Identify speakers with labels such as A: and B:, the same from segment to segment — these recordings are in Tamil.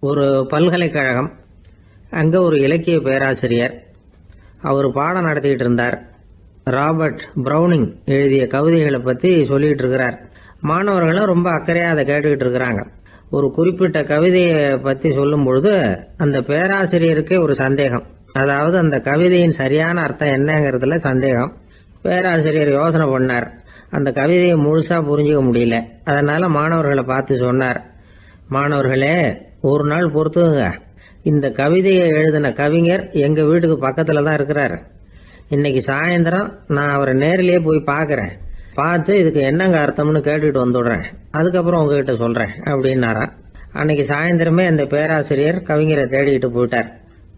A: ஒரு பல்கலைக்கழகம், அங்கே ஒரு இலக்கிய பேராசிரியர். அவர் பாடம் நடத்திக்கிட்டு இருந்தார். ராபர்ட் ப்ரௌனிங் எழுதிய கவிதைகளை பற்றி சொல்லிகிட்டு இருக்கிறார். மாணவர்களும் ரொம்ப அக்கறையாக அதை கேட்டுக்கிட்டு இருக்கிறாங்க. ஒரு குறிப்பிட்ட கவிதையை பற்றி சொல்லும் பொழுது அந்த பேராசிரியருக்கே ஒரு சந்தேகம். அதாவது அந்த கவிதையின் சரியான அர்த்தம் என்னங்கிறதுல சந்தேகம். பேராசிரியர் யோசனை பண்ணார். அந்த கவிதையை முழுசாக புரிஞ்சிக்க முடியல. அதனால் மாணவர்களை பார்த்து சொன்னார், மாணவர்களே, ஒரு நாள் பொறுத்துங்க. இந்த கவிதையை எழுதின கவிஞர் எங்கள் வீட்டுக்கு பக்கத்தில் தான் இருக்கிறார். இன்னைக்கு சாயந்தரம் நான் அவரை நேரிலேயே போய் பார்க்குறேன். பார்த்து இதுக்கு என்னங்க அர்த்தம்னு கேட்டுட்டு வந்துடுறேன். அதுக்கப்புறம் உங்ககிட்ட சொல்கிறேன் அப்படின்னாராம். அன்னைக்கு சாயந்தரமே அந்த பேராசிரியர் கவிஞரை தேடிக்கிட்டு போயிட்டார்.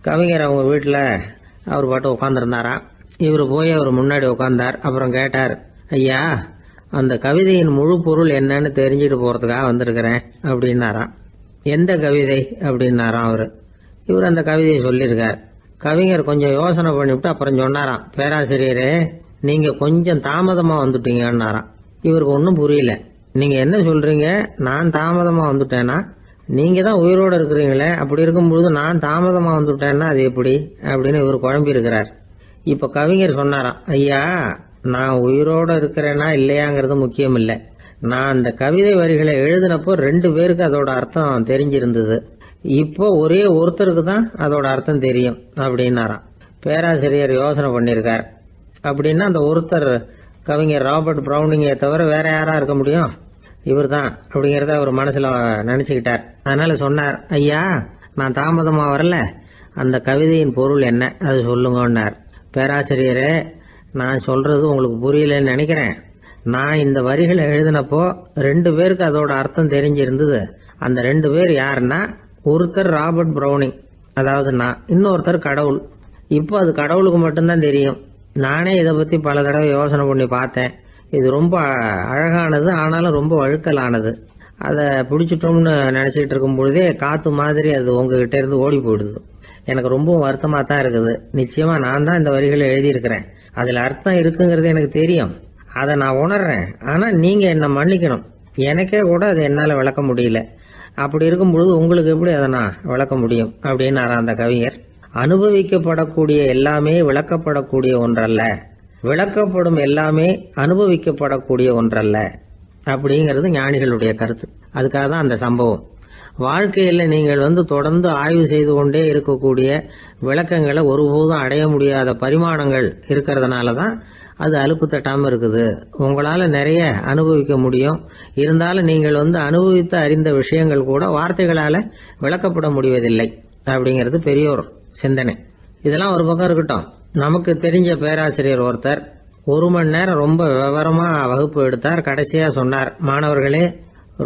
A: கவிஞர் அவங்க வீட்டில் அவர் பாட்டு உட்காந்துருந்தாராம். இவர் போய் அவர் முன்னாடி உட்காந்தார். அப்புறம் கேட்டார், ஐயா, அந்த கவிதையின் முழு பொருள் என்னன்னு தெரிஞ்சுட்டு போகிறதுக்காக வந்திருக்கிறேன் அப்படின்னாராம். எந்த கவிதை அப்படின்னாராம் அவர். இவர் அந்த கவிதையை சொல்லியிருக்கார். கவிஞர் கொஞ்சம் யோசனை பண்ணிவிட்டு அப்புறம் சொன்னாராம், பேராசிரியரே, நீங்கள் கொஞ்சம் தாமதமாக வந்துட்டீங்கன்னாராம். இவருக்கு ஒன்றும் புரியல. நீங்கள் என்ன சொல்கிறீங்க? நான் தாமதமாக வந்துட்டேன்னா? நீங்கள் தான் உயிரோடு இருக்கிறீங்களே, அப்படி இருக்கும்பொழுது நான் தாமதமாக வந்துட்டேன்னா அது எப்படி அப்படின்னு இவர் குழம்பி இருக்கிறார். இப்போ கவிஞர் சொன்னாராம், ஐயா, நான் உயிரோடு இருக்கிறேன்னா இல்லையாங்கிறது முக்கியம் இல்லை. நான் அந்த கவிதை வரிகளை எழுதினப்போ 2 பேருக்கு அதோட அர்த்தம் தெரிஞ்சிருந்தது. இப்போ ஒரே ஒருத்தருக்கு தான் அதோட அர்த்தம் தெரியும் அப்படின்னாராம். பேராசிரியர் யோசனை பண்ணியிருக்கார். அப்படின்னா அந்த ஒருத்தர் கவிஞர் ராபர்ட் ப்ரௌனிங்கை தவிர வேற யாரா இருக்க முடியும்? இவர் தான் அப்படிங்கிறத அவர் மனசில் நினச்சிக்கிட்டார். அதனால சொன்னார், ஐயா, நான் தாமதமாக வரல, அந்த கவிதையின் பொருள் என்ன அது சொல்லுங்கன்னார். பேராசிரியரே, நான் சொல்றது உங்களுக்கு புரியலன்னு நினைக்கிறேன். நான் இந்த வரிகளை எழுதினப்போ 2 பேருக்கு அதோட அர்த்தம் தெரிஞ்சிருந்தது. அந்த 2 பேர் யாருன்னா, ஒருத்தர் ராபர்ட் ப்ரௌனிங், அதாவது நான், இன்னொருத்தர் கடவுள். இப்போ அது கடவுளுக்கு மட்டும்தான் தெரியும். நானே இதை பற்றி பல தடவை யோசனை பண்ணி பார்த்தேன். இது ரொம்ப அழகானது, ஆனாலும் ரொம்ப வழுக்கலானது. அதை பிடிச்சிட்டோம்னு நினச்சிக்கிட்டு இருக்கும் பொழுதே காற்று மாதிரி அது உங்ககிட்ட இருந்து ஓடி போயிடுது. எனக்கு ரொம்பவும் வருத்தமாக தான் இருக்குது. நிச்சயமாக நான் தான் இந்த வரிகளை எழுதியிருக்கிறேன். அதில் அர்த்தம் இருக்குங்கிறது எனக்கு தெரியும். அதை நான் உணர்றேன். ஆனால் நீங்கள் என்னை மன்னிக்கணும். எனக்கே கூட அதை என்னால் விளக்க முடியல. அப்படி இருக்கும் பொழுது உங்களுக்கு எப்படி அதை நான் விளக்க முடியும் அப்படின்னாரா அந்த கவிஞர். அனுபவிக்கப்படக்கூடிய எல்லாமே விளக்கப்படக்கூடிய ஒன்றல்ல, விளக்கப்படும் எல்லாமே அனுபவிக்கப்படக்கூடிய ஒன்றல்ல அப்படிங்கிறது ஞானிகளுடைய கருத்து. அதுக்காக தான் அந்த சம்பவம். வாழ்க்கையில் நீங்கள் தொடர்ந்து ஆய்வு செய்து கொண்டே இருக்கக்கூடிய விளக்கங்களை ஒருபோதும் அடைய முடியாத பரிமாணங்கள் இருக்கிறதுனால தான் அது அலுப்பு தட்டாமல் இருக்குது. உங்களால் நிறைய அனுபவிக்க முடியும். இருந்தாலும் நீங்கள் அனுபவித்து அறிந்த விஷயங்கள் கூட வார்த்தைகளால் விளக்கப்பட முடிவதில்லை அப்படிங்கிறது பெரியோர் சிந்தனை. இதெல்லாம் ஒரு பக்கம் இருக்கட்டும். நமக்கு தெரிஞ்ச பேராசிரியர் ஒருத்தர் 1 மணி நேரம் ரொம்ப விவரமாக வகுப்பு எடுத்தார். கடைசியாக சொன்னார், மாணவர்களே,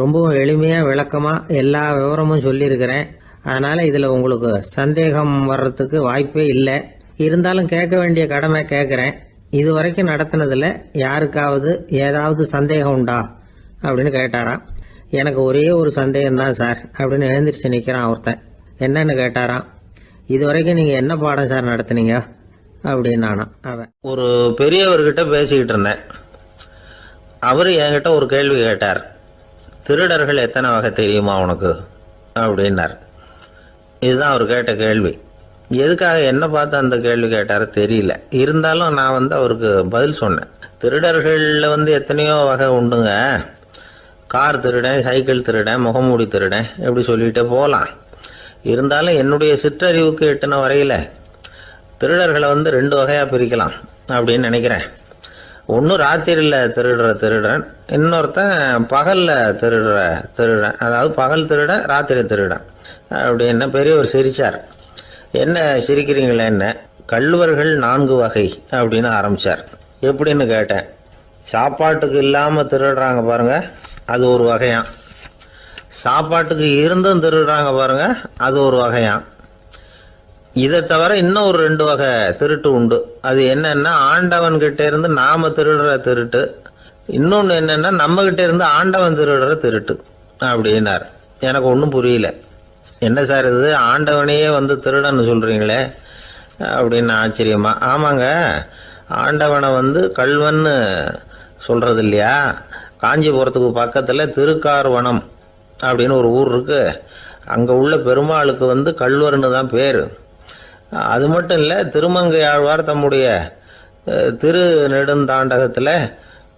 A: ரொம்பவும் எளிமையாக விளக்கமாக எல்லா விவரமும் சொல்லியிருக்கிறேன். அதனால் இதில் உங்களுக்கு சந்தேகம் வர்றதுக்கு வாய்ப்பே இல்லை. இருந்தாலும் கேட்க வேண்டிய கடமை கேட்குறேன். இது வரைக்கும் நடத்தினதில் யாருக்காவது ஏதாவது சந்தேகம் உண்டா அப்படின்னு கேட்டாராம். எனக்கு ஒரே ஒரு சந்தேகம்தான் சார் அப்படின்னு எழுந்திரிச்சு நிற்கிறான் ஒருத்தன். என்னன்னு கேட்டாராம். இது வரைக்கும் நீங்கள் என்ன பாடம் சார் நடத்துனீங்க அப்படின்னானா அவன். ஒரு பெரியவர்கிட்ட பேசிக்கிட்டு இருந்தேன். அவர் என்கிட்ட ஒரு கேள்வி கேட்டார். திருடர்கள் எத்தனை வகை தெரியுமா உனக்கு அப்படின்னார். இதுதான் அவர் கேட்ட கேள்வி. எதுக்காக என்ன பார்த்து அந்த கேள்வி கேட்டார தெரியல. இருந்தாலும் நான் அவருக்கு பதில் சொன்னேன். திருடர்களில் எத்தனையோ வகை உண்டுங்க. கார் திருடன், சைக்கிள் திருடன், முகமூடி திருடன், எப்படி சொல்லிகிட்டே போகலாம். இருந்தாலும் என்னுடைய சிற்றறிவுக்கு எட்டின வரையில் திருடர்களை 2 வகையாக பிரிக்கலாம் அப்படின்னு நினைக்கிறேன். ஒன்று ராத்திரியில் திருடுற திருடன், இன்னொருத்தன் பகலில் திருடுற திருடன். அதாவது பகல் திருடன், ராத்திரி திருடன் அப்படின்னு பெரியவர் சிரிச்சார். என்ன சிரிக்கிறீங்களே? என்ன, கள்வர்கள் 4 வகை அப்படின்னு ஆரம்பித்தார். எப்படின்னு கேட்டேன். சாப்பாட்டுக்கு இல்லாமல் திருடுறாங்க பாருங்க, அது ஒரு வகையான். சாப்பாட்டுக்கு இருந்தும் திருடுறாங்க பாருங்க, அது ஒரு வகையான். இதை தவிர இன்னும் ஒரு 2 வகை திருட்டு உண்டு. அது என்னன்னா, ஆண்டவன் கிட்ட இருந்து நாம திருடுற திருட்டு, இன்னொன்று என்னன்னா நம்ம கிட்ட இருந்து ஆண்டவன் திருடுற திருட்டு அப்படின்னார். எனக்கு ஒன்றும் புரியல. என்ன சார் இது, ஆண்டவனையே திருடன்னு சொல்றீங்களே அப்படின்னு ஆச்சரியமா. ஆமாங்க, ஆண்டவனை கல்வன்னு சொல்றது இல்லையா? காஞ்சிபுரத்துக்கு பக்கத்தில் திருக்கார்வனம் அப்படின்னு ஒரு ஊர் இருக்கு.
B: அங்கே உள்ள பெருமாளுக்கு கள்வர்னு தான் பேர். அது மட்டும் இல்லை, திருமங்கையாழ்வார் தம்முடைய திரு நெடுந்தாண்டகத்தில்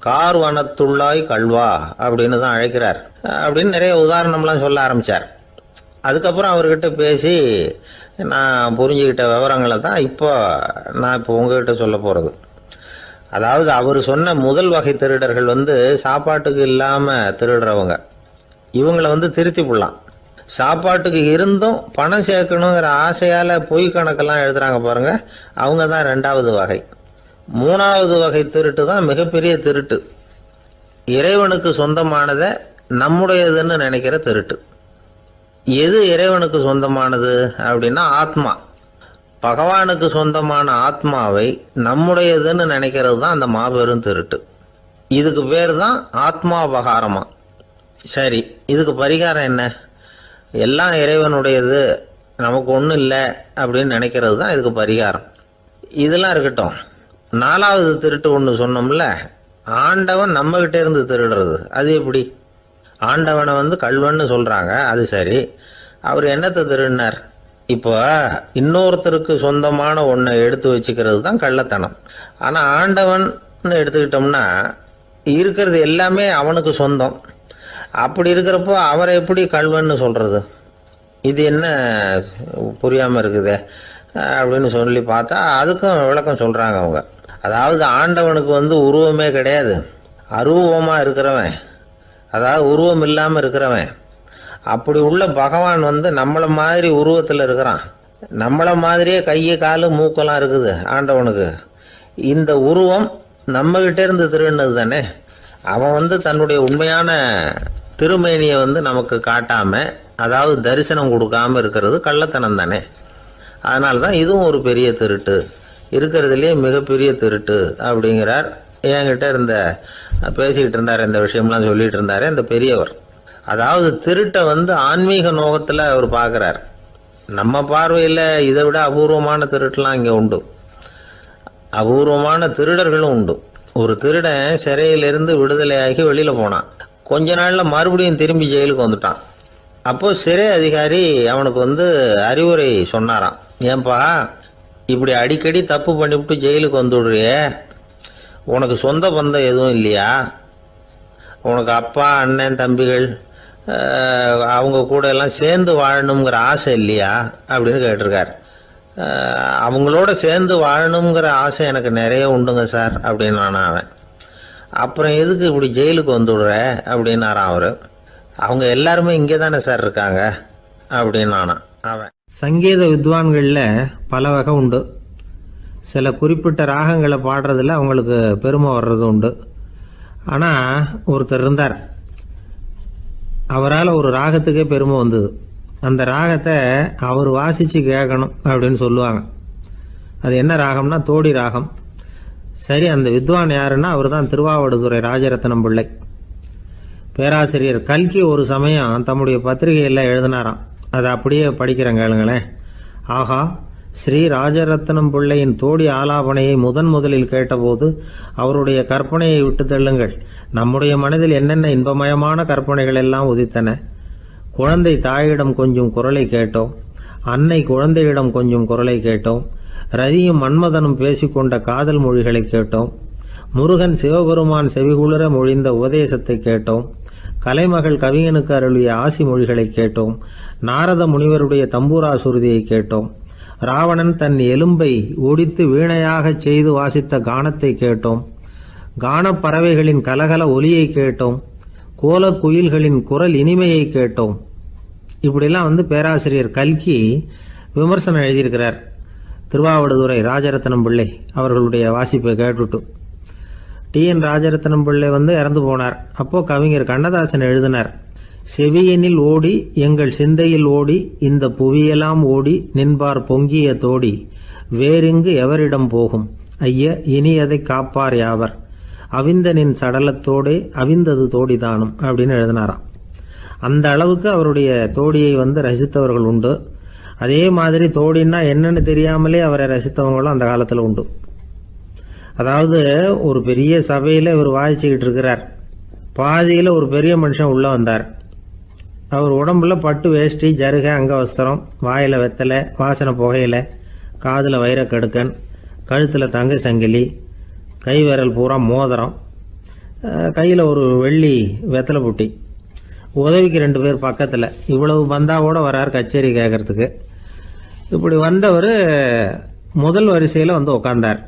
B: கார்வனத்துள்ளாய் கல்வா அப்படின்னு தான் அழைக்கிறார் அப்படின்னு நிறைய உதாரணம்லாம் சொல்ல ஆரம்பித்தார். அதுக்கப்புறம் அவர்கிட்ட பேசி நான் புரிஞ்சுக்கிட்ட விவரங்களை தான் நான் இப்போ உங்ககிட்ட சொல்ல போகிறது. அதாவது அவர் சொன்ன முதல் வகை திருடர்கள் சாப்பாட்டுக்கு இல்லாமல் திருடுறவங்க. இவங்களை திருத்தி போடலாம். சாப்பாட்டுக்கு இருந்தும் பணம் சேர்க்கணுங்கிற ஆசையால் பொய் கணக்கெல்லாம் எழுதுறாங்க பாருங்க, அவங்க தான் 2வது வகை. 3வது வகை திருட்டு தான் மிகப்பெரிய திருட்டு. இறைவனுக்கு சொந்தமானதை நம்முடையதுன்னு நினைக்கிற திருட்டு. எது இறைவனுக்கு சொந்தமானது அப்படின்னா ஆத்மா. பகவானுக்கு சொந்தமான ஆத்மாவை நம்முடையதுன்னு நினைக்கிறது தான் அந்த மாபெரும் திருட்டு. இதுக்கு பேர் தான் ஆத்மாபகாரமா. சரி, இதுக்கு பரிகாரம் என்ன? எல்லாம் இறைவனுடையது, நமக்கு ஒன்றும் இல்லை அப்படின்னு நினைக்கிறது தான் இதுக்கு பரிகாரம். இதெல்லாம் இருக்கட்டும். 4வது திருட்டு ஒன்று சொன்னோம்ல, ஆண்டவன் நம்மகிட்ட இருந்து திருடுறது. அது எப்படி? ஆண்டவனை கள்வன்னு சொல்கிறாங்க, அது சரி. அவர் என்னத்தை திருடினார்? இப்போ இன்னொருத்தருக்கு சொந்தமான ஒன்றை எடுத்து வச்சுக்கிறது தான் கள்ளத்தனம். ஆனால் ஆண்டவன் எடுத்துக்கிட்டோம்னா இருக்கிறது எல்லாமே அவனுக்கு சொந்தம். அப்படி இருக்கிறப்போ அவரை எப்படி கள்வன்னு சொல்கிறது? இது என்ன புரியாமல் இருக்குதே அப்படின்னு சொல்லி பார்த்தா அதுக்கும் விளக்கம் சொல்கிறாங்க அவங்க. அதாவது ஆண்டவனுக்கு உருவமே கிடையாது, அரூபமாக இருக்கிறவன், அதாவது உருவம் இல்லாமல் இருக்கிறவன். அப்படி உள்ள பகவான் நம்மளை மாதிரி உருவத்தில் இருக்கிறான். நம்மளை மாதிரியே கையை காலு மூக்கெல்லாம் இருக்குது ஆண்டவனுக்கு. இந்த உருவம் நம்மகிட்ட இருந்து திருடினது தானே. அவன் தன்னுடைய உண்மையான திருமேனியை நமக்கு காட்டாமல், அதாவது தரிசனம் கொடுக்காமல் இருக்கிறது கள்ளத்தனம் தானே. அதனால தான் இதுவும் ஒரு பெரிய திருட்டு, இருக்கிறதுலேயே மிகப்பெரிய திருட்டு அப்படிங்கிறார். என்கிட்ட பேசிக்கிட்டு இருந்தார், இந்த விஷயம்லாம் சொல்லிட்டு இருந்தார் இந்த பெரியவர். அதாவது திருட்டை ஆன்மீக நோகத்தில் அவர் பார்க்குறார். நம்ம பார்வையில் இதை விட அபூர்வமான திருட்டுலாம் இங்கே உண்டு, அபூர்வமான திருடர்களும் உண்டு. ஒரு திருடன் சிறையிலிருந்து விடுதலையாகி வெளியில் போனான். கொஞ்ச நாளில் மறுபடியும் திரும்பி ஜெயிலுக்கு வந்துட்டான். அப்போது சிறை அதிகாரி அவனுக்கு அறிவுரை சொன்னாராம். ஏன்பா இப்படி அடிக்கடி தப்பு பண்ணிவிட்டு ஜெயிலுக்கு வந்துடுறியே, உனக்கு சொந்த பந்தம் எதுவும் இல்லையா? உனக்கு அப்பா அண்ணன் தம்பிகள் அவங்க கூட எல்லாம் சேர்ந்து வாழணுங்கிற ஆசை இல்லையா அப்படின்னு கேட்டிருக்கார். அவங்களோட சேர்ந்து வாழணுங்கிற ஆசை எனக்கு நிறைய உண்டுங்க சார் அப்படின்னு அவன். அப்புறம் எதுக்கு இப்படி ஜெயிலுக்கு வந்துவிடுற அப்படின்னாரான் அவர். அவங்க எல்லாருமே இங்கே தானே சார் இருக்காங்க அப்படின்னு அவன்.
A: சங்கீத வித்வான்களில் பல வகை உண்டு. சில குறிப்பிட்ட ராகங்களை பாடுறதுல அவங்களுக்கு பெருமை வர்றது உண்டு. ஆனால் ஒருத்தர் இருந்தார், அவரால் ஒரு ராகத்துக்கே பெருமை வந்தது. அந்த ராகத்தை அவர் வாசித்து கேட்கணும் அப்படின்னு சொல்லுவாங்க. அது என்ன ராகம்னா தோடி ராகம். சரி, அந்த வித்வான் யாருன்னா அவர் தான் திருவாவடுதுறை ராஜரத்னம் பிள்ளை. பேராசிரியர் கல்கி ஒரு சமயம் தம்முடைய பத்திரிகையில் எழுதினாராம். அதை அப்படியே படிக்கிறேன் கேளுங்களேன். ஆகா, ஸ்ரீ ராஜரத்னம் பிள்ளையின் தோடி ஆலாபனையை முதலில் கேட்டபோது அவருடைய கற்பனையை விட்டு தள்ளுங்கள். நம்முடைய மனதில் என்னென்ன இன்பமயமான கற்பனைகள் எல்லாம் உதித்தன. குழந்தை தாயிடம் கொஞ்சம் குரலை கேட்டோம், அன்னை குழந்தையிடம் கொஞ்சம் குரலை கேட்டோம், ரதியும் மன்மதனும் பேசிக்கொண்ட காதல் மொழிகளை கேட்டோம், முருகன் சிவபெருமான் செவிகுளிர மொழிந்த உபதேசத்தை கேட்டோம், கலைமகள் கவிஞனுக்கு அருளிய ஆசி மொழிகளை கேட்டோம், நாரத முனிவருடைய தம்பூரா சுருதியை கேட்டோம், ராவணன் தன் எலும்பை ஒடித்து வீணையாகச் செய்து வாசித்த கானத்தை கேட்டோம், கானப்பறவைகளின் கலகல ஒலியை கேட்டோம், கோலக்குயில்களின் குரல் இனிமையை கேட்டோம். இப்படிலாம் பேராசிரியர் கல்கி விமர்சனம் எழுதியிருக்கிறார். திருவாவடுதுறை ராஜரத்னம் பிள்ளை அவர்களுடைய வாசிப்பை கேட்டுட்டு டி.என். ராஜரத்னம் பிள்ளை இறந்து போனார். அப்போ கவிஞர் கண்ணதாசன் எழுதினார், செவியனில் ஓடி எங்கள் சிந்தையில் ஓடி இந்த புவியெல்லாம் ஓடி நின்பார் பொங்கிய தோடி வேறிங்கு எவரிடம் போகும் ஐய இனி அதை காப்பார் யாவர் அவிந்தனின் சடலத்தோடே அவிந்தது தோடிதானும் அப்படின்னு எழுதினாராம். அந்த அளவுக்கு அவருடைய தோடியை ரசித்தவர்கள் உண்டு. அதே மாதிரி தோடின்னா என்னன்னு தெரியாமலே அவரை ரசித்தவங்களும் அந்த காலத்தில் உண்டு. அதாவது ஒரு பெரிய சபையில் இவர் வாசிச்சுக்கிட்டு இருக்கிறார். பாதியில் ஒரு பெரிய மனுஷன் உள்ளே வந்தார். அவர் உடம்புல பட்டு வேஷ்டி, ஜருகை, அங்கவஸ்திரம், வாயில் வெத்தலை, வாசனை புகையில, காதில் வைரக்கடுக்கன், கழுத்தில் தங்க சங்கிலி, கை விரல் பூரா மோதிரம், கையில் ஒரு வெள்ளி வெத்தலை புட்டி, உதவிக்கு 2 பேர் பக்கத்தில். இவ்வளவு பந்தாவோடு வரார் கச்சேரி கேட்கறதுக்கு. இப்படி வந்தவர் முதல் வரிசையில் வந்து உட்கார்ந்தார்.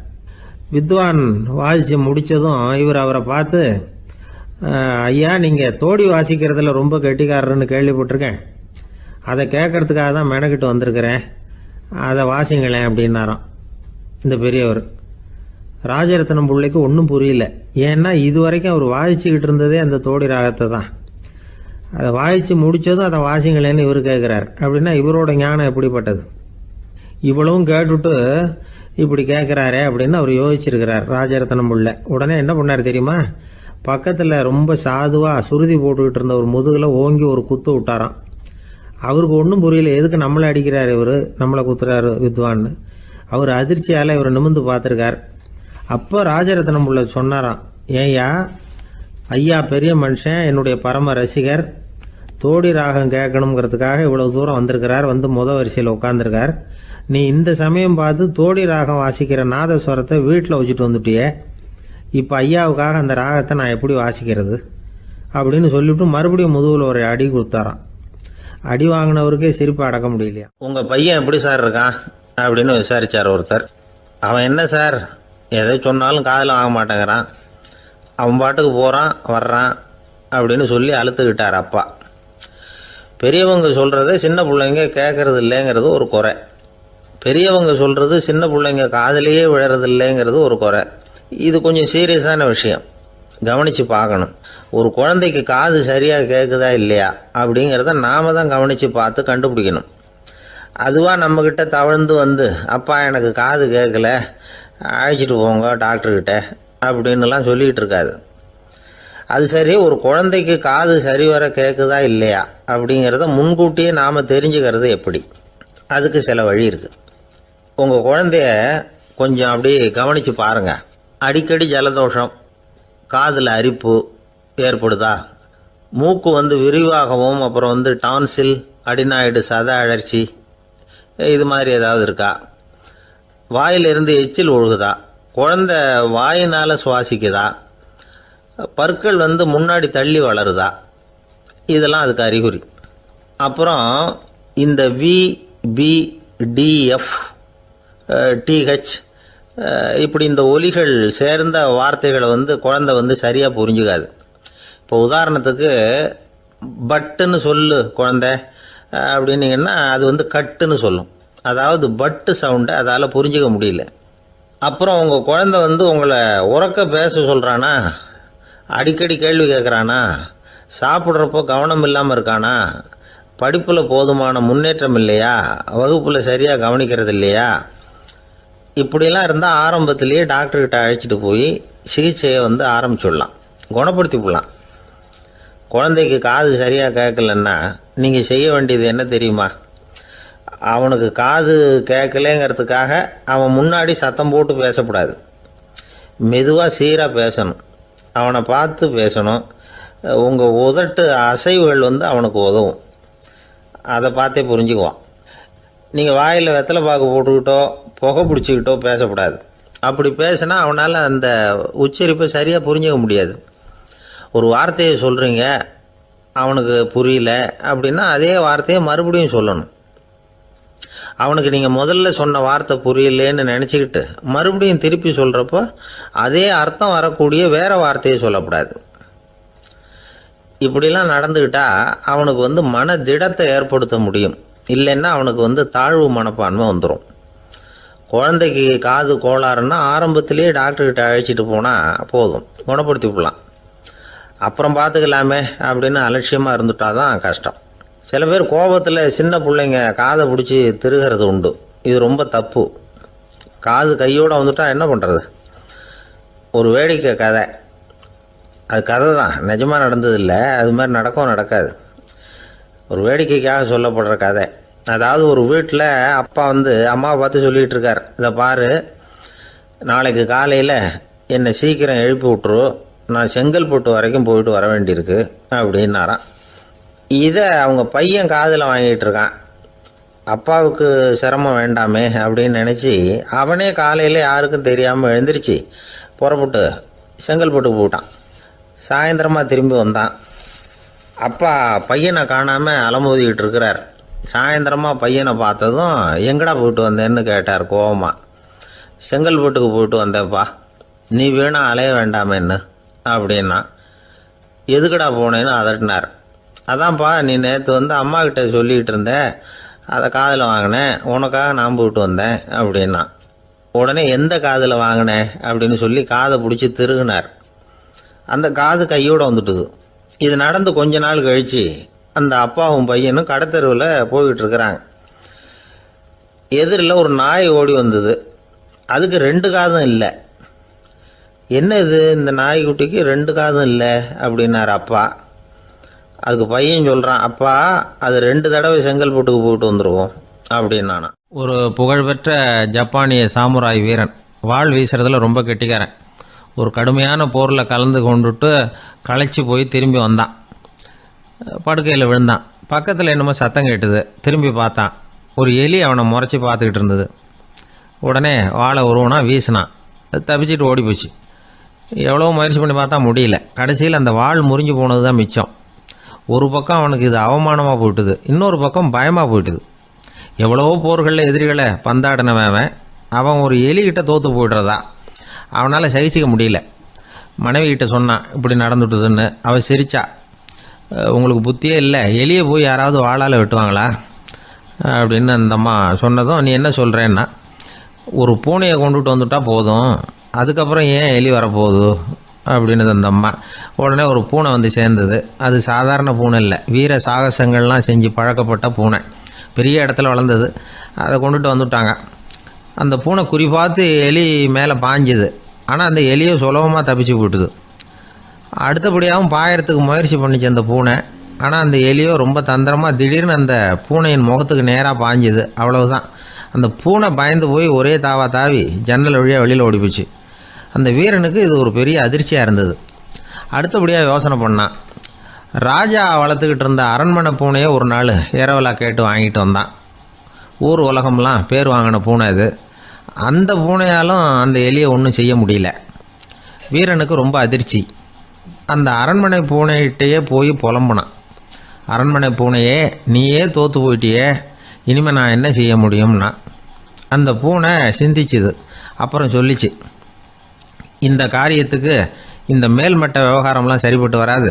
A: வித்வான் வாசித்து முடித்ததும் இவர் அவரை பார்த்து, ஐயா, நீங்கள் தோடி வாசிக்கிறதுல ரொம்ப கெட்டிக்காரர்னு கேள்விப்பட்டிருக்கேன், அதை கேட்கறதுக்காக தான் மெனக்கிட்டு வந்திருக்கிறேன், அதை வாசிங்களேன் அப்படின்னாராம் இந்த பெரியவர். ராஜரத்னம் பிள்ளைக்கு ஒன்றும் புரியல. ஏன்னா இது வரைக்கும் அவர் வாசிச்சுக்கிட்டு இருந்ததே அந்த தோடி ராகத்தை தான். அதை வாசித்து முடித்ததும் அதை வாசிங்களேன்னு இவர் கேட்குறார். அப்படின்னா இவரோட ஞானம் எப்படிப்பட்டது? இவ்வளவும் கேட்டுட்டு இப்படி கேட்குறாரே அப்படின்னு அவர் யோசிச்சிருக்கிறார் ராஜரத்னம் பிள்ளை. உடனே என்ன பண்ணார் தெரியுமா? பக்கத்தில் ரொம்ப சாதுவாக சுருதி போட்டுக்கிட்டு இருந்த ஒரு முதுகில் ஓங்கி ஒரு குத்து விட்டாராம். அவருக்கு ஒன்றும் புரியல, எதுக்கு நம்மளை அடிக்கிறார் இவர், நம்மளை குத்துறாரு வித்வான்னு. அவர் அதிர்ச்சியால் இவர் நிமிர்ந்து பார்த்துருக்கார். அப்போ ராஜரத்னம் பிள்ளை சொன்னாராம், ஏய்யா ஐயா பெரிய மனுஷன், என்னுடைய பரம ரசிகர், தோடி ராகம் கேட்கணுங்கிறதுக்காக இவ்வளவு தூரம் வந்திருக்கிறார், வந்து வரிசையில் உட்காந்துருக்கார். நீ இந்த சமயம் பார்த்து தோடி ராகம் வாசிக்கிற நாதஸ்வரத்தை வீட்டில் வச்சுட்டு வந்துட்டியே, இப்போ ஐயாவுக்காக அந்த ராகத்தை நான் எப்படி வாசிக்கிறது அப்படின்னு சொல்லிவிட்டு மறுபடியும் முதுகில் ஒரு அடி கொடுத்தாராம். அடி வாங்கினவருக்கே சிரிப்பு அடக்க முடியலையா.
B: உங்கள் பையன் எப்படி சார் இருக்கான் அப்படின்னு விசாரிச்சார் ஒருத்தர். அவன் என்ன சார், எதை சொன்னாலும் காதில் வாங்க மாட்டேங்கிறான், அவன் பாட்டுக்கு போகிறான் வர்றான் அப்படின்னு சொல்லி அழுத்துக்கிட்டார் அப்பா. பெரியவங்க சொல்கிறத சின்ன பிள்ளைங்க கேட்கறது இல்லைங்கிறது ஒரு குறை, பெரியவங்க சொல்கிறது சின்ன பிள்ளைங்க காதலையே விழறது இல்லைங்கிறது ஒரு குறை. இது கொஞ்சம் சீரியஸான விஷயம், கவனித்து பார்க்கணும். ஒரு குழந்தைக்கு காது சரியாக கேட்குதா இல்லையா அப்படிங்கிறத நாம தான் கவனித்து பார்த்து கண்டுபிடிக்கணும். அதுவாக நம்மக்கிட்ட தவழ்ந்து வந்து, அப்பா எனக்கு காது கேட்கல, அழைச்சிட்டு போங்க டாக்டர்கிட்ட அப்படின்னுலாம் சொல்லிகிட்டு இருக்காது. அது சரி, ஒரு குழந்தைக்கு காது சரிவர கேட்குதா இல்லையா அப்படிங்கிறத முன்கூட்டியே நாம் தெரிஞ்சுக்கிறது எப்படி? அதுக்கு சில வழி இருக்குது. உங்கள் குழந்தைய கொஞ்சம் அப்படியே கவனித்து பாருங்கள். அடிக்கடி ஜலதோஷம், காதில் அரிப்பு ஏற்படுதா, மூக்கு வந்து விரிவாகவும், அப்புறம் டான்சில், அடினாய்டு, சத அழற்சி, இது மாதிரி ஏதாவது இருக்கா, வாயிலிருந்து எச்சில் ஒழுகுதா, குழந்தை வாயினால் சுவாசிக்குதா, பற்கள் முன்னாடி தள்ளி வளருதா, இதெல்லாம் அதுக்கு அறிகுறி. அப்புறம் இந்த VBDF TH இப்படி இந்த ஒலிகள் சேர்ந்த வார்த்தைகளை குழந்தை சரியாக புரிஞ்சுக்காது. இப்போ உதாரணத்துக்கு பட்டுன்னு சொல்லு குழந்தை அப்படின்னீங்கன்னா அது கட்டுன்னு சொல்லும். அதாவது பட்டு சவுண்டை அதால் புரிஞ்சிக்க முடியல. அப்புறம் உங்கள் குழந்தை உங்களை உறக்க பேச சொல்கிறானா, அடிக்கடி கேள்வி கேட்குறானா, சாப்பிட்றப்போ கவனம் இல்லாமல் இருக்கானா, படிப்பில் போதுமான முன்னேற்றம் இல்லையா, வகுப்பில் சரியாக கவனிக்கிறது இல்லையா, இப்படிலாம் இருந்தால் ஆரம்பத்திலேயே டாக்டர்கிட்ட அழைச்சிட்டு போய் சிகிச்சையை ஆரம்பிச்சுடலாம், குணப்படுத்தி விடலாம். குழந்தைக்கு காது சரியாக கேட்கலன்னா நீங்கள் செய்ய வேண்டியது என்ன தெரியுமா? அவனுக்கு காது கேட்கலேங்கிறதுக்காக அவன் முன்னாடி சத்தம் போட்டு பேசக்கூடாது. மெதுவாக சீராக பேசணும், அவனை பார்த்து பேசணும். உங்கள் உதட்டு அசைவுகள் அவனுக்கு உதவும், அதை பார்த்தே புரிஞ்சுக்குவான். நீங்கள் வாயில் வெத்தலை பாக்கு போட்டுக்கிட்டோ புகை பிடிச்சிக்கிட்டோ பேசக்கூடாது. அப்படி பேசினா அவனால் அந்த உச்சரிப்பை சரியாக புரிஞ்சிக்க முடியாது. ஒரு வார்த்தையை சொல்கிறீங்க, அவனுக்கு புரியல அப்படின்னா அதே வார்த்தையை மறுபடியும் சொல்லணும். அவனுக்கு நீங்கள் முதல்ல சொன்ன வார்த்தை புரியலேன்னு நினச்சிக்கிட்டு மறுபடியும் திருப்பி சொல்கிறப்போ அதே அர்த்தம் வரக்கூடிய வேறு வார்த்தையை சொல்லக்கூடாது. இப்படிலாம் நடந்துக்கிட்டால் அவனுக்கு மன திடத்தை ஏற்படுத்த முடியும். இல்லைன்னா அவனுக்கு தாழ்வு மனப்பான்மை வந்துடும். குழந்தைக்கு காது கோளாறுன்னா ஆரம்பத்திலேயே டாக்டர்கிட்ட அழைச்சிட்டு போனால் போதும், குணப்படுத்தி விடலாம். அப்புறம் பார்த்துக்கலாமே அப்படின்னு அலட்சியமாக இருந்துட்டால் தான் கஷ்டம். சில பேர் கோபத்தில் சின்ன பிள்ளைங்க காதை பிடிச்சி திருகிறது உண்டு. இது ரொம்ப தப்பு. காது கையோடு வந்துட்டால் என்ன பண்ணுறது? ஒரு வேடிக்கை கதை, அது கதை தான், நிஜமாக நடந்ததில்லை, அது மாதிரி நடக்கவும் நடக்காது. ஒரு வேடிக்கைக்காக சொல்லப்படுற கதை. அதாவது ஒரு வீட்டில் அப்பா அம்மாவை பார்த்து சொல்லிகிட்டு இருக்கார், இதை பாரு, நாளைக்கு காலையில் என்னை சீக்கிரம் எழுப்பி விட்டுரு, நான் செங்கல்பட்டு வரைக்கும் போயிட்டு வர வேண்டியிருக்கு அப்படின்னாராம். இதை அவங்க பையன் காதில் வாங்கிட்டு இருக்கான். அப்பாவுக்கு சிரமம் வேண்டாமே அப்படின்னு நினச்சி அவனே காலையில் யாருக்கும் தெரியாமல் எழுந்திரிச்சு புறப்பட்டு செங்கல்பட்டுக்கு போட்டான். சாயந்தரமாக திரும்பி வந்தான். அப்பா பையனை காணாமல் அலமோதிக்கிட்டு இருக்கிறார். சாயந்தரமாக பையனை பார்த்ததும் எங்கடா போயிட்டு வந்தேன்னு கேட்டார் கோவமா. செங்கல்பட்டுக்கு போயிட்டு வந்தேப்பா, நீ வேணா அலைய வேண்டாமேன்னு அப்படின்னா. எதுக்கடா போனேன்னு அதட்டினார். அதான்ப்பா நீ நேற்று வந்து அம்மா கிட்ட சொல்லிக்கிட்டு இருந்த, அதை காதில் வாங்கினேன், உனக்காக நான் போயிட்டு வந்தேன் அப்படின்னா. உடனே எந்த காதில் வாங்கினேன் அப்படின்னு சொல்லி காதை பிடிச்சி திருகினார். அந்த காது கையோடு வந்துட்டுது. இது நடந்து கொஞ்ச நாள் கழித்து அந்த அப்பாவும் பையனும் கடத்தெருவில் போய்கிட்டு இருக்கிறாங்க. எதிரில் ஒரு நாய் ஓடி வந்தது. அதுக்கு 2 காதும் இல்லை. என்ன இது, இந்த நாய்க்குட்டிக்கு 2 காதும் இல்லை அப்படின்னார் அப்பா. அதுக்கு பையன் சொல்கிறான், அப்பா அது 2 தடவை செங்கல்பட்டுக்கு போயிட்டு வந்துடுவோம் அப்படின்னானா. ஒரு புகழ்பெற்ற ஜப்பானிய சாமுராய் வீரன், வாள் வீசுறதுல ரொம்ப கெட்டிக்காரன். ஒரு கடுமையான போரில் கலந்து கொண்டுட்டு களைச்சி போய் திரும்பி வந்தான். படுக்கையில் விழுந்தான். பக்கத்தில் என்னமோ சத்தம் கேட்டுது. திரும்பி பார்த்தான். ஒரு எலி அவனை முறைச்சி பார்த்துக்கிட்டு இருந்தது. உடனே வாழை உருவனா வீசினான். தப்பிச்சிட்டு ஓடி போச்சு. எவ்வளோ முயற்சி பண்ணி பார்த்தா முடியல. கடைசியில் அந்த வாள் முறிஞ்சு போனது தான் மிச்சம். ஒரு பக்கம் அவனுக்கு இது அவமானமாக போயிட்டுது, இன்னொரு பக்கம் பயமாக போயிட்டுது. எவ்வளவோ போர்களில் எதிரிகளை பந்தாடினவன் அவன் ஒரு எலிகிட்ட தோற்று போய்டுறதா அவனால் சகிச்சிக்க முடியல. மனைவி கிட்ட சொன்னான் இப்படி நடந்துட்டுதுன்னு. அவள் சிரிச்சா. உங்களுக்கு புத்தியே இல்லை, எலியை போய் யாராவது வாளால் வெட்டுவாங்களா அப்படின்னு அந்த அம்மா சொன்னதும், நீ என்ன சொல்கிறேன்னா, ஒரு பூனையை கொண்டுட்டு வந்துட்டா போதும், அதுக்கப்புறம் ஏன் எலி வரப்போகுது அப்படின்னு அந்த அம்மா. உடனே ஒரு பூனை வந்து சேர்ந்தது. அது சாதாரண பூனை இல்லை, வீர சாகசங்கள்லாம் செஞ்சு பழக்கப்பட்ட பூனை. பெரிய இடத்துல வளர்ந்தது. அதை கொண்டுட்டு வந்துட்டாங்க. அந்த பூனை குறி பார்த்து எலி மேலே பாஞ்சுது. ஆனால் அந்த எலியை சுலபமாக தப்பிச்சு போட்டுது. அடுத்தபடியாகவும் பாயறதுக்கு முயற்சி பண்ணிச்சு அந்த பூனை. ஆனால் அந்த எலியோ ரொம்ப தந்திரமாக திடீர்னு அந்த பூனையின் முகத்துக்கு நேராக பாஞ்சுது. அவ்வளவுதான். அந்த பூனை பயந்து போய் ஒரே தாவி ஜன்னல் வழியாக வெளியில் ஓடிப்போச்சு. அந்த வீரனுக்கு இது ஒரு பெரிய அதிர்ச்சியாக இருந்தது. அடுத்தபடியாக யோசனை பண்ணான். ராஜா வளர்த்துக்கிட்டு இருந்த அரண்மனை பூனையை ஒரு நாள் இரவலா கேட்டு வாங்கிட்டு வந்தான். ஊர் உலகம்லாம் பேர் வாங்கின பூனை இது. அந்த பூனையாலும் அந்த எலியை ஒன்றும் செய்ய முடியல. வீரனுக்கு ரொம்ப அதிர்ச்சி. அந்த அரண்மனை பூனைகிட்டையே போய் புலம்புனான். அரண்மனை பூனையே, நீயே தோற்று போயிட்டியே, இனிமேல் நான் என்ன செய்ய முடியும்னா. அந்த பூனை சிந்திச்சுது. அப்புறம் சொல்லிச்சு, இந்த காரியத்துக்கு இந்த மேல்மட்ட விவகாரம்லாம் சரிப்பட்டு வராது.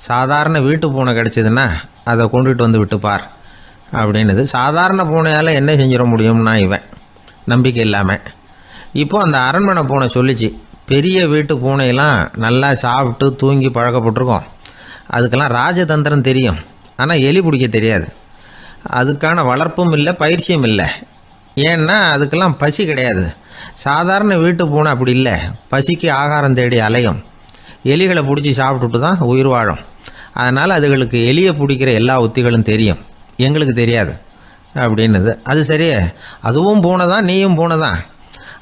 B: சாதாரண வீட்டு பூனை கிடச்சிதுன்னா அதை கொண்டுகிட்டு வந்து விட்டுப்பார் அப்படின்னுது. சாதாரண பூனையால் என்ன செஞ்சிட முடியும்னா இவன் நம்பிக்கை இல்லாமல். இப்போது அந்த அரண்மனை பூனை சொல்லிச்சு, பெரிய வீட்டு பூனையெல்லாம் நல்லா சாப்பிட்டு தூங்கி பழக்கப்பட்டிருக்கோம். அதுக்கெல்லாம் ராஜதந்திரம் தெரியும், ஆனால் எலி பிடிக்க தெரியாது. அதுக்கான வளர்ப்பும் இல்லை, பயிற்சியும் இல்லை. ஏன்னா அதுக்கெல்லாம் பசி கிடையாது. சாதாரண வீட்டு பூனை அப்படி இல்லை, பசிக்கு ஆகாரம் தேடி அலையும். எலிகளை பிடிச்சி சாப்பிட்டுட்டு தான் உயிர் வாழும். அதனால் அதுகளுக்கு எலியை பிடிக்கிற எல்லா உத்திகளும் தெரியும், எங்களுக்கு தெரியாது அப்படின்னுது. அது சரியே, அதுவும் பூனை தான், நீயும் பூனை தான்,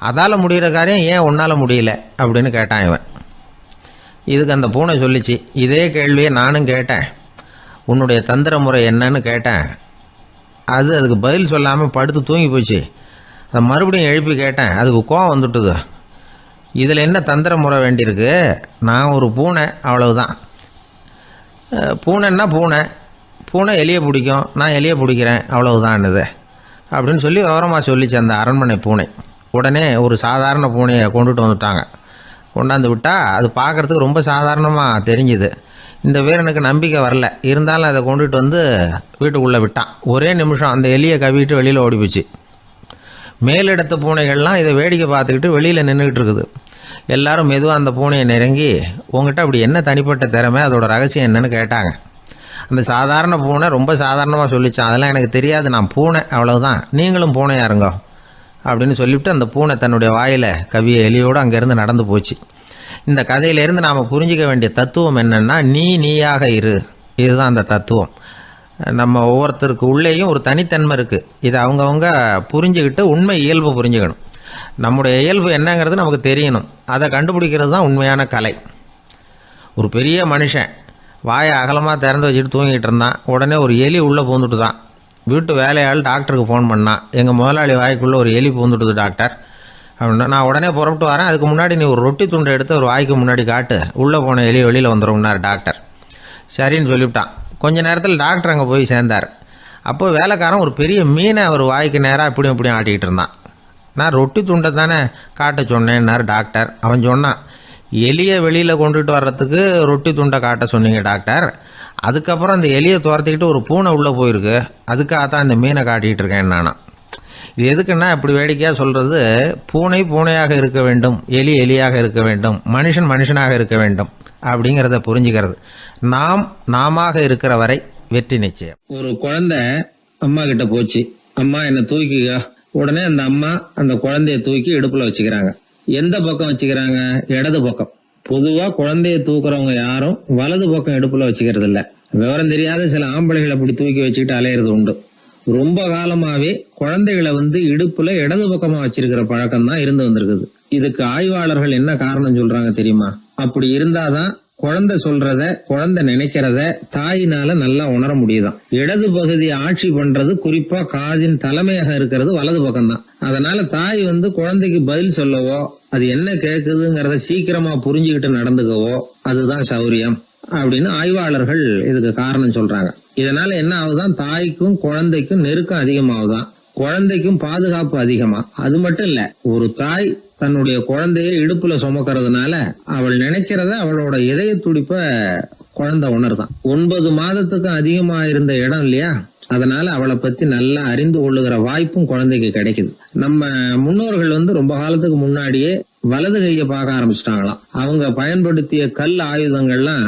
B: அதால் முடிகிற காரியம் ஏன் உன்னால் முடியல அப்படின்னு கேட்டான் இவன். இதுக்கு அந்த பூனை சொல்லிச்சு, இதே கேள்வியை நானும் கேட்டேன், உன்னுடைய தந்திர முறை என்னன்னு கேட்டேன். அதுக்கு பதில் சொல்லாமல் படுத்து தூங்கி போச்சு. அதை மறுபடியும் எழுப்பி கேட்டேன், அதுக்கு கோவம் வந்துட்டுது. இதில் என்ன தந்திர முறை வேண்டியிருக்கு, நான் ஒரு பூனை அவ்வளவுதான். பூனைன்னா பூனை, பூனை எலியை பிடிக்கும், நான் எலியை பிடிக்கிறேன் அவ்வளவுதான்னுது அப்படின்னு சொல்லி விவரமாக சொல்லிச்சு அந்த அரண்மனை பூனை. உடனே ஒரு சாதாரண பூனையை கொண்டுட்டு வந்துட்டாங்க. கொண்டாந்து விட்டால் அது பார்க்குறதுக்கு ரொம்ப சாதாரணமாக தெரிஞ்சுது. இந்த வீரனுக்கு நம்பிக்கை வரல. இருந்தாலும் அதை கொண்டுட்டு வந்து வீட்டுக்குள்ளே விட்டான். ஒரே நிமிஷம் அந்த எலியை கவிட்டு வெளியில் ஓடிப்போச்சு. மேலிடத்து பூனைகள்லாம் இதை வேடிக்கை பார்த்துக்கிட்டு வெளியில் நின்றுக்கிட்டு இருக்குது. எல்லாரும் மெதுவாக அந்த பூனையை நெருங்கி, உங்ககிட்ட அப்படி என்ன தனிப்பட்ட திறமை, அதோட ரகசியம் என்னன்னு கேட்டாங்க. அந்த சாதாரண பூனை ரொம்ப சாதாரணமாக சொல்லிச்சான், அதெல்லாம் எனக்கு தெரியாது, நான் பூனை அவ்வளவுதான், நீங்களும் பூனையாக இருங்க அப்படின்னு சொல்லிவிட்டு அந்த பூனை தன்னுடைய வாயில் கவிய எலியோடு அங்கேருந்து நடந்து போச்சு. இந்த கதையிலேருந்து நாம் புரிஞ்சிக்க வேண்டிய தத்துவம் என்னென்னா, நீயாக இரு. இதுதான் அந்த தத்துவம். நம்ம ஒவ்வொருத்தருக்கு உள்ளேயும் ஒரு தனித்தன்மை இருக்குது. இதை அவங்கவுங்க புரிஞ்சுக்கிட்டு உண்மை இயல்பு புரிஞ்சுக்கணும். நம்முடைய இயல்பு என்னங்கிறது நமக்கு தெரியணும். அதை கண்டுபிடிக்கிறது தான் உண்மையான கலை. ஒரு பெரிய மனுஷன் வாயை அகலமாக திறந்து வச்சுட்டு தூங்கிட்டு இருந்தான். உடனே ஒரு எலி உள்ளே பூந்துட்டு தான். வீட்டு வேலையாள் டாக்டருக்கு ஃபோன் பண்ணான். எங்கள் முதலாளி வாய்க்குள்ளே ஒரு எலி பூந்துட்டுது டாக்டர் அப்படின்னா. நான் உடனே புறப்பட்டு வரேன், அதுக்கு முன்னாடி நீ ஒரு ரொட்டி துண்டை எடுத்து ஒரு வாய்க்கு முன்னாடி காட்டு, உள்ளே போன எலி வெளியில் வந்துடும்னார் டாக்டர். சரின்னு சொல்லிவிட்டான். கொஞ்ச நேரத்தில் டாக்டர் அங்கே போய் சேர்ந்தார். அப்போ வேலைக்காரன் ஒரு பெரிய மீனை அவர் வாய்க்கு நேராக இப்படியும் இப்படியும் ஆட்டிக்கிட்டு இருந்தான். நான் ரொட்டி துண்டை தானே காட்ட சொன்னேன்னார் டாக்டர். அவன் சொன்னான், எலியை வெளியில் கொண்டுட்டு வர்றதுக்கு ரொட்டி துண்டை காட்ட சொன்னீங்க டாக்டர், அதுக்கப்புறம் அந்த எலியை துரத்திக்கிட்டு ஒரு பூனை உள்ளே போயிருக்கு, அதுக்காக தான் இந்த மீனை காட்டிகிட்டு இருக்கேன் நானா. இது எதுக்குன்னா இப்படி வேடிக்கையாக சொல்கிறது, பூனை பூனையாக இருக்க வேண்டும், எலி எலியாக இருக்க வேண்டும், மனுஷன் மனுஷனாக இருக்க வேண்டும் அப்படிங்கிறத புரிஞ்சுக்கிறது. நாம் நாமாக இருக்கிற வரை வெற்றி நிச்சயம். ஒரு குழந்தை அம்மா கிட்ட போச்சு, அம்மா என்னை தூக்கிக்க. உடனே அந்த அம்மா அந்த குழந்தைய தூக்கி இடுப்புல வச்சுக்கிறாங்க. எந்த பக்கம் வச்சுக்கிறாங்க? இடது பக்கம். பொதுவா குழந்தைய தூக்குறவங்க யாரும் வலது பக்கம் இடுப்புல வச்சுக்கிறது இல்ல. விவரம் தெரியாத சில ஆம்பளைகளை அப்படி தூக்கி வச்சுக்கிட்டு அலையிறது உண்டு. ரொம்ப காலமாவே குழந்தைகளை இடுப்புல இடது பக்கமா வச்சிருக்கிற பழக்கம் தான் இருந்து வந்திருக்குது. இதுக்கு ஆய்வாளர்கள் என்ன காரணம் சொல்றாங்க தெரியுமா? அப்படி இருந்தாதான் குழந்தை சொல்றத, குழந்தை நினைக்கிறத தாயினால நல்லா உணர முடியுதாம். இடது பகுதி ஆட்சி பண்றது, குறிப்பா காதின் தலைமையாக இருக்கிறது வலது பக்கம் தான். அதனால தாய் குழந்தைக்கு பதில் சொல்லவோ, அது என்ன கேக்குதுங்கிறத சீக்கிரமா புரிஞ்சுக்கிட்டு நடந்துக்கவோ அதுதான் சௌரியம் அப்படின்னு ஆய்வாளர்கள் இதுக்கு காரணம் சொல்றாங்க. இதனால என்ன ஆகுதான், தாய்க்கும் குழந்தைக்கும் நெருக்கம் அதிகமாகுதான், குழந்தைக்கும் பாதுகாப்பு அதிகமா. அது மட்டும் இல்ல, ஒரு தாய் தன்னுடைய குழந்தைய இடுப்புல சுமக்கிறதுனால அவள் நினைக்கிறத, அவளோட இதய துடிப்ப குழந்தை உணர்தான். 9 மாதத்துக்கும் அதிகமா இருந்த இடம் இல்லையா, அதனால அவளை பத்தி நல்லா அறிந்து கொள்ளுகிற வாய்ப்பும் குழந்தைக்கு கிடைக்குது. நம்ம முன்னோர்கள் ரொம்ப காலத்துக்கு முன்னாடியே வலது கையை பார்க்க ஆரம்பிச்சிட்டாங்களாம். அவங்க பயன்படுத்திய கல் ஆயுதங்கள்லாம்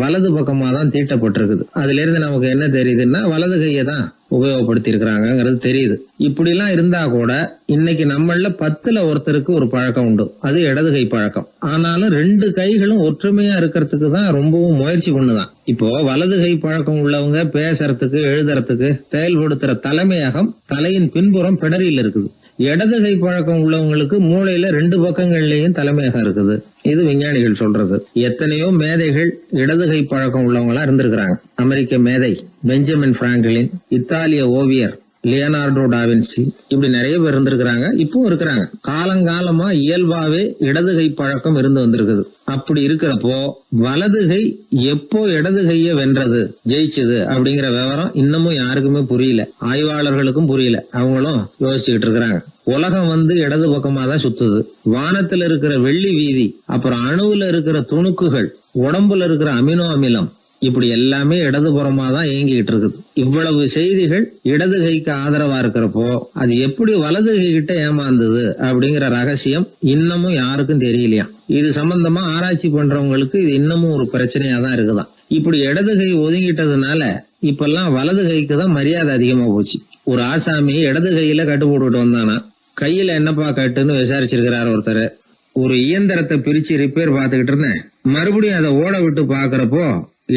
B: வலது பக்கமா தான் தீட்டப்பட்டிருக்குது. அதுல இருந்து நமக்கு என்ன தெரியுதுன்னா, வலது கையை தான் உபயோகப்படுத்தி இருக்கிறாங்கிறது தெரியுது. இப்படி எல்லாம் இருந்தா கூட இன்னைக்கு நம்மள 10ல் ஒருத்தருக்கு ஒரு பழக்கம் உண்டு, அது இடது கை பழக்கம். ஆனாலும் 2 கைகளும் ஒற்றுமையா இருக்கிறதுக்கு தான் ரொம்பவும் முயற்சி பண்ணுதான். இப்போ வலது கை பழக்கம் உள்ளவங்க பேசுறதுக்கு, எழுதுறதுக்கு, செயல்படுத்துற தலைமையகம் தலையின் பின்புறம் பிடரியில் இருக்குது. இடது கை பழக்கம் உள்ளவங்களுக்கு மூளையில 2 பக்கங்கள்லயும் தலைமையகம் இருக்குது. இது விஞ்ஞானிகள் சொல்றது. எத்தனையோ மேதைகள் இடது கை பழக்கம் உள்ளவங்களா இருந்திருக்கிறாங்க. அமெரிக்க மேதை பெஞ்சமின் பிராங்கிலின், இத்தாலிய ஓவியர் லியோனார்டோ டாவின்சி, இப்படி நிறைய பேர் இருந்திருக்கிறாங்க, இப்பவும் இருக்கிறாங்க. காலங்காலமா இயல்பாவே இடது கை பழக்கம் இருந்து வந்திருக்குது. அப்படி இருக்கிறப்போ வலது கை எப்போ இடது கைய வென்றது, ஜெயிச்சது அப்படிங்கிற விவரம் இன்னமும் யாருக்குமே புரியல, ஆய்வாளர்களுக்கும் புரியல. அவங்களும் யோசிச்சுக்கிட்டு இருக்கிறாங்க. உலகம் இடது பக்கமா தான் சுத்துது. வானத்துல இருக்கிற வெள்ளி வீதி, அப்புறம் அணுவுல இருக்கிற துணுக்குகள், உடம்புல இருக்கிற அமினோ அமிலம், இப்படி எல்லாமே இடதுபுறமா தான் இயங்கிட்டு இருக்குது. இவ்வளவு செய்திகள் இடது கைக்கு ஆதரவா இருக்கிறப்போ அது எப்படி வலது கை கிட்ட ஏமாந்தது அப்படிங்கிற ரகசியம் இன்னமும் யாருக்கும் தெரியலையா. இது சம்பந்தமா ஆராய்ச்சி பண்றவங்களுக்கு இது இன்னமும் ஒரு பிரச்சனையா தான் இருக்குதான். இப்படி இடது கை ஒதுங்கிட்டதுனால இப்பெல்லாம் வலது கைக்கு தான் மரியாதை அதிகமா போச்சு. ஒரு ஆசாமி இடது கையில கட்டு போட்டுட்டு வந்தானா, கையில என்னப்பா கட்டுன்னு விசாரிச்சிருக்கிறாரு ஒருத்தர். ஒரு இயந்திரத்தை பிரிச்சு ரிப்பேர் பார்த்துக்கிட்டு இருந்தேன், மறுபடியும் அதை ஓட விட்டு பாக்குறப்போ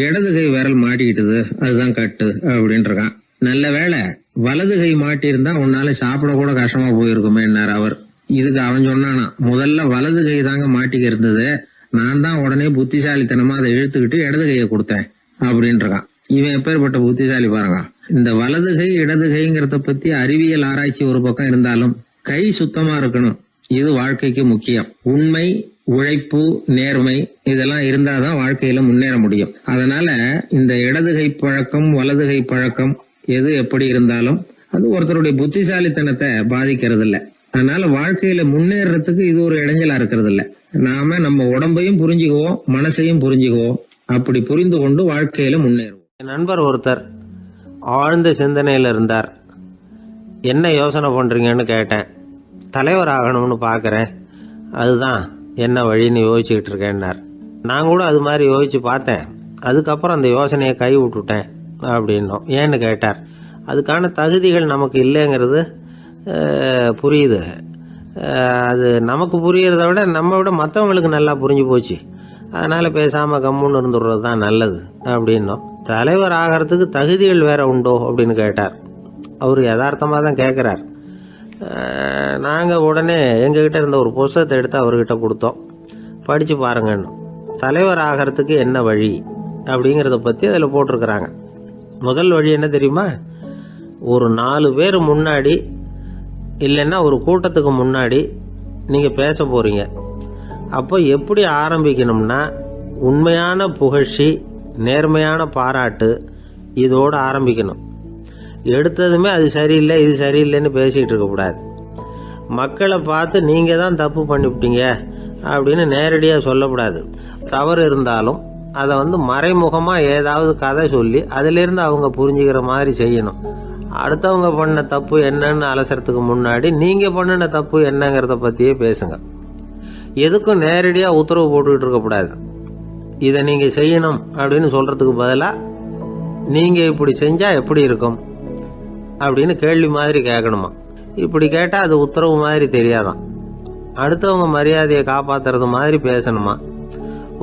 B: இடது கை விரல் மாட்டிக்கிட்டது, அதுதான் கட்டு அப்படின்னு இருக்கான். நல்ல வேளை வலது கை மாட்டி இருந்தா உன்னால சாப்பிட கூட கஷ்டமா போயிருக்குமே என்னார் அவர். இதுக்கு அவன் சொன்னானா, முதல்ல வலது கை தாங்க மாட்டிக்க இருந்தது, நான் தான் உடனே புத்திசாலித்தனமா அதை இழுத்துக்கிட்டு இடது கையை கொடுத்தேன் அப்படின்னு இருக்கான். இவன் எப்பேற்பட்ட புத்திசாலி பாருங்க. இந்த வலது கை இடது கைங்கிறத பத்தி அறிவியல் ஆராய்ச்சி ஒரு பக்கம் இருந்தாலும் கை சுத்தமா இருக்கணும், இது வாழ்க்கைக்கு முக்கியம். உண்மை, உழைப்பு, நேர்மை இதெல்லாம் இருந்தாதான் வாழ்க்கையில முன்னேற முடியும். அதனால இந்த இடது கை பழக்கம், வலது கை பழக்கம் எது எப்படி இருந்தாலும் அது ஒருத்தருடைய புத்திசாலித்தனத்தை பாதிக்கிறது இல்ல. அதனால வாழ்க்கையில முன்னேறதுக்கு இது ஒரு இடைஞ்சலா இருக்கிறது இல்ல. நாம நம்ம உடம்பையும் புரிஞ்சுக்குவோம், மனசையும் புரிஞ்சுக்குவோம். அப்படி புரிந்து கொண்டு வாழ்க்கையில முன்னேறுவோம்.
A: என் நண்பர் ஒருத்தர் ஆழ்ந்த சிந்தனையில இருந்தார். என்ன யோசனை பண்றீங்கன்னு கேட்டேன். தலைவர் ஆகணும்னு பாக்குறேன், அதுதான் என்ன வழின்னு யோசிச்சுக்கிட்டு இருக்கேன்னார். நான் கூட அது மாதிரி யோசிச்சு பார்த்தேன், அதுக்கப்புறம் அந்த யோசனையை கை விட்டுட்டேன் அப்படின்னோம். ஏன்னு கேட்டார். அதுக்கான தகுதிகள் நமக்கு இல்லைங்கிறது புரியுது. அது நமக்கு புரியறத விட நம்ம விட மற்றவங்களுக்கு நல்லா புரிஞ்சு போச்சு. அதனால பேசாம கம்முன்னு இருந்துடுறது தான் நல்லது அப்படின்னோம். தலைவர் ஆகிறதுக்கு தகுதிகள் வேற உண்டோ அப்படின்னு கேட்டார். அவர் யதார்த்தமாக தான் கேட்குறார். நாங்கள் உடனே எங்ககிட்ட இருந்த ஒரு புத்தகத்தை எடுத்து அவர்கிட்ட கொடுத்தோம். படித்து பாருங்கன்னு. தலைவர் ஆகிறதுக்கு என்ன வழி,
B: அப்படிங்கிறத பற்றி அதில் போட்டிருக்கிறாங்க. முதல் வழி என்ன தெரியுமா? ஒரு 4 பேர் முன்னாடி இல்லைன்னா ஒரு கூட்டத்துக்கு முன்னாடி நீங்கள் பேச போகிறீங்க. அப்போ எப்படி ஆரம்பிக்கணும்னா, உண்மையான புகழ்ச்சி, நேர்மையான பாராட்டு இதோடு ஆரம்பிக்கணும். எடுத்ததுமே அது சரியில்லை இது சரியில்லைன்னு பேசிகிட்டு இருக்கக்கூடாது. மக்களை பார்த்து நீங்கள் தான் தப்பு பண்ணிவிட்டீங்க அப்படின்னு நேரடியாக சொல்லக்கூடாது. தவறு இருந்தாலும் அதை மறைமுகமாக ஏதாவது கதை சொல்லி அதிலிருந்து அவங்க புரிஞ்சுக்கிற மாதிரி செய்யணும். அடுத்தவங்க பண்ண தப்பு என்னன்னு அலசறதுக்கு முன்னாடி நீங்கள் பண்ணின தப்பு என்னங்கிறத பற்றியே பேசுங்க. எதுக்கும் நேரடியாக உத்தரவு போட்டுக்கிட்டு இருக்கக்கூடாது. இதை நீங்கள் செய்யணும் அப்படின்னு சொல்கிறதுக்கு பதிலாக நீங்கள் இப்படி செஞ்சால் எப்படி இருக்கும் அப்படின்னு கேள்வி மாதிரி கேட்கணுமா. இப்படி கேட்டால் அது உத்தரவு மாதிரி தெரியாதான். அடுத்தவங்க மரியாதையை காப்பாற்றுறது மாதிரி பேசணுமா.